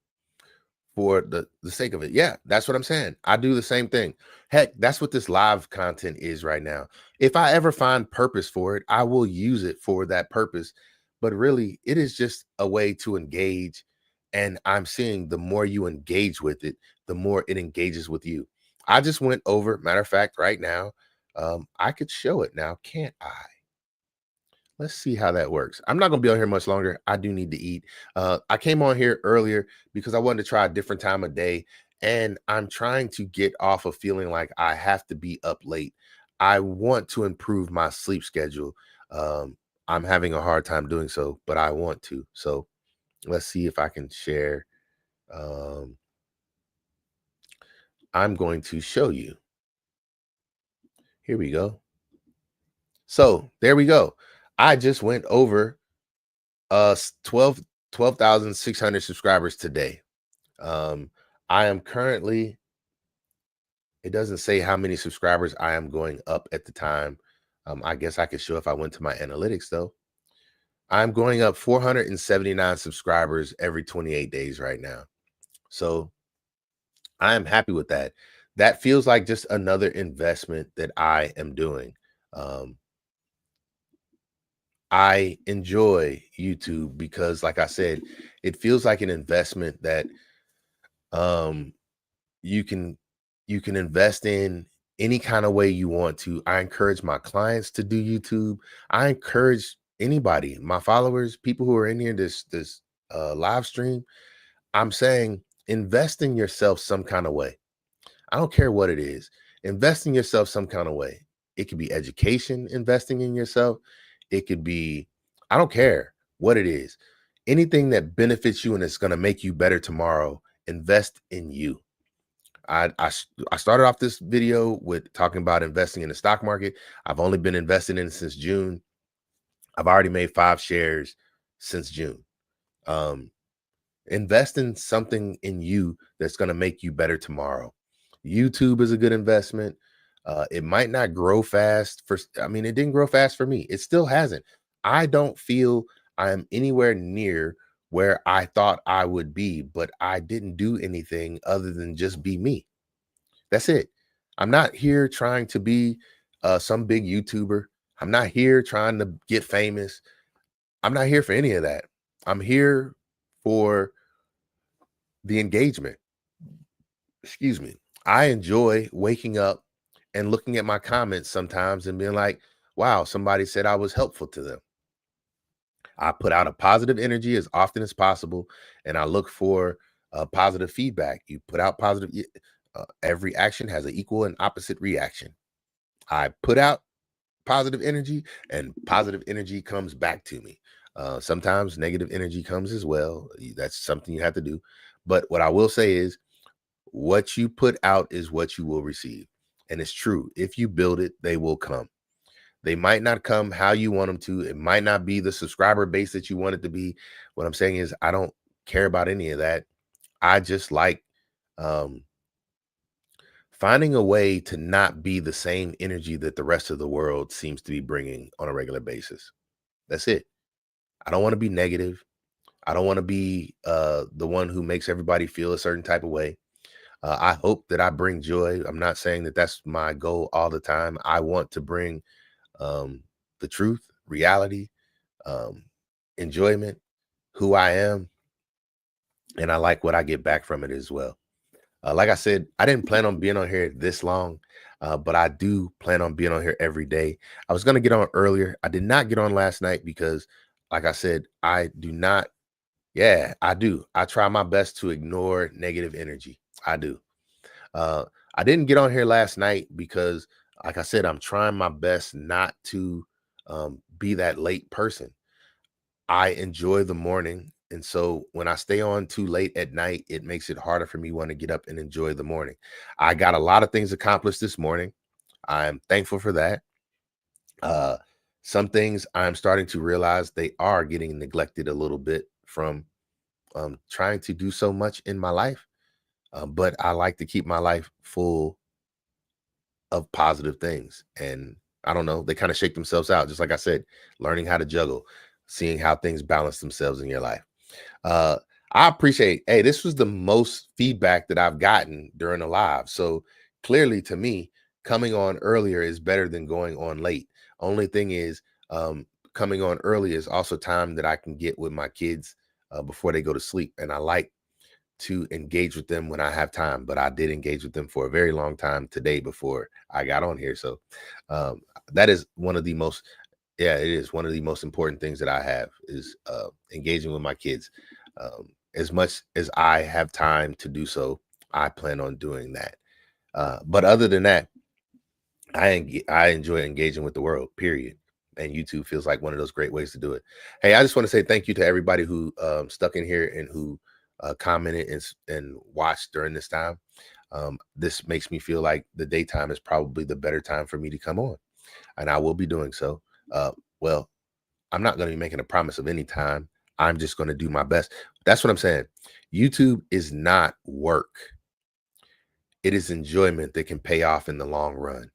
S1: for the sake of it. Yeah, that's what I'm saying. I do the same thing. Heck, that's what this live content is right now. If I ever find purpose for it, I will use it for that purpose. But really, it is just a way to engage. And I'm seeing the more you engage with it, the more it engages with you. I just went over, matter of fact, right now, I could show it now, can't I? Let's see how that works. I'm not going to be on here much longer. I do need to eat. I came on here earlier because I wanted to try a different time of day. And I'm trying to get off of feeling like I have to be up late. I want to improve my sleep schedule. I'm having a hard time doing so, but I want to. So let's see if I can share. Um, I'm going to show you. Here we go. So there we go. I just went over 12,600 subscribers today. I am currently, it doesn't say how many subscribers I am going up at the time. I guess I could show if I went to my analytics though. I'm going up 479 subscribers every 28 days right now. So I am happy with that. That feels like just another investment that I am doing. Um, I enjoy YouTube because, like I said, it feels like an investment that um you can invest in any kind of way you want to. I encourage my clients to do YouTube. I encourage anybody, my followers, people who are in here, this live stream. I'm saying invest in yourself some kind of way. I don't care what it is. Invest in yourself some kind of way. It could be education, investing in yourself. It could be, I don't care what it is. Anything that benefits you and it's going to make you better tomorrow, invest in you. I started off this video with talking about investing in the stock market. I've only been investing in it since June. I've already made 5 shares since June. Um, Invest in something in you that's going to make you better tomorrow. YouTube is a good investment. It might not grow fast I mean, it didn't grow fast for me. It still hasn't. I don't feel I am anywhere near where I thought I would be, but I didn't do anything other than just be me. That's it. I'm not here trying to be some big YouTuber. I'm not here trying to get famous. I'm not here for any of that. I'm here for the engagement. Excuse me. I enjoy waking up and looking at my comments sometimes and being like, wow, somebody said I was helpful to them. I put out a positive energy as often as possible, and I look for positive feedback. You put out positive, every action has an equal and opposite reaction. I put out positive energy, and positive energy comes back to me. Sometimes negative energy comes as well. That's something you have to do. But what I will say is, what you put out is what you will receive. And it's true. If you build it, they will come. They might not come how you want them to. It might not be the subscriber base that you want it to be. What I'm saying is, I don't care about any of that. I just like um, finding a way to not be the same energy that the rest of the world seems to be bringing on a regular basis. That's it. I don't want to be negative. I don't want to be the one who makes everybody feel a certain type of way. I hope that I bring joy. I'm not saying that that's my goal all the time. I want to bring um, the truth, reality, um, enjoyment, who I am, and I like what I get back from it as well. Like I said, I didn't plan on being on here this long, but I do plan on being on here every day. I was going to get on earlier. I did not get on last night because, like I said, I do not. Yeah, I do. I try my best to ignore negative energy. I do. Uh, I didn't get on here last night because, like I said, I'm trying my best not to be that late person. I enjoy the morning. And so when I stay on too late at night, it makes it harder for me want to get up and enjoy the morning. I got a lot of things accomplished this morning. I'm thankful for that. Uh, some things I'm starting to realize they are getting neglected a little bit from trying to do so much in my life. But I like to keep my life full of positive things. And I don't know, they kind of shake themselves out. Just like I said, learning how to juggle, seeing how things balance themselves in your life. Uh, I appreciate, hey, this was the most feedback that I've gotten during a live. So clearly to me, coming on earlier is better than going on late. Only thing is, coming on early is also time that I can get with my kids before they go to sleep. And I like to engage with them when I have time, but I did engage with them for a very long time today before I got on here. So um, that is one of the most, yeah, it is one of the most important things that I have is engaging with my kids. As much as I have time to do so, I plan on doing that. But other than that, I enjoy engaging with the world, period. And YouTube feels like one of those great ways to do it. Hey, I just want to say thank you to everybody who stuck in here and who commented and watched during this time. This makes me feel like the daytime is probably the better time for me to come on, and I will be doing so. Well, I'm not going to be making a promise of any time. I'm just going to do my best. That's what I'm saying. YouTube is not work. It is enjoyment that can pay off in the long run.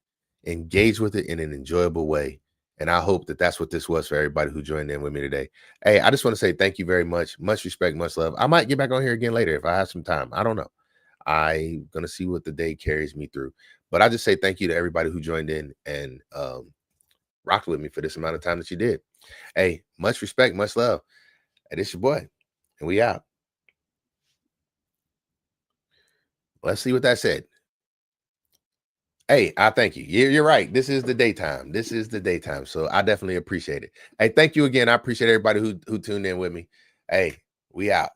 S1: Engage with it in an enjoyable way. And I hope that that's what this was for everybody who joined in with me today. Hey, I just want to say thank you very much. Much respect, much love. I might get back on here again later if I have some time. I don't know. I'm going to see what the day carries me through. But I just say thank you to everybody who joined in and rocked with me for this amount of time that you did. Hey, much respect, much love. And it's your boy. And we out. Let's see what that said. Hey, I thank you. You're right. This is the daytime. This is the daytime. So I definitely appreciate it. Hey, thank you again. I appreciate everybody who tuned in with me. Hey, we out.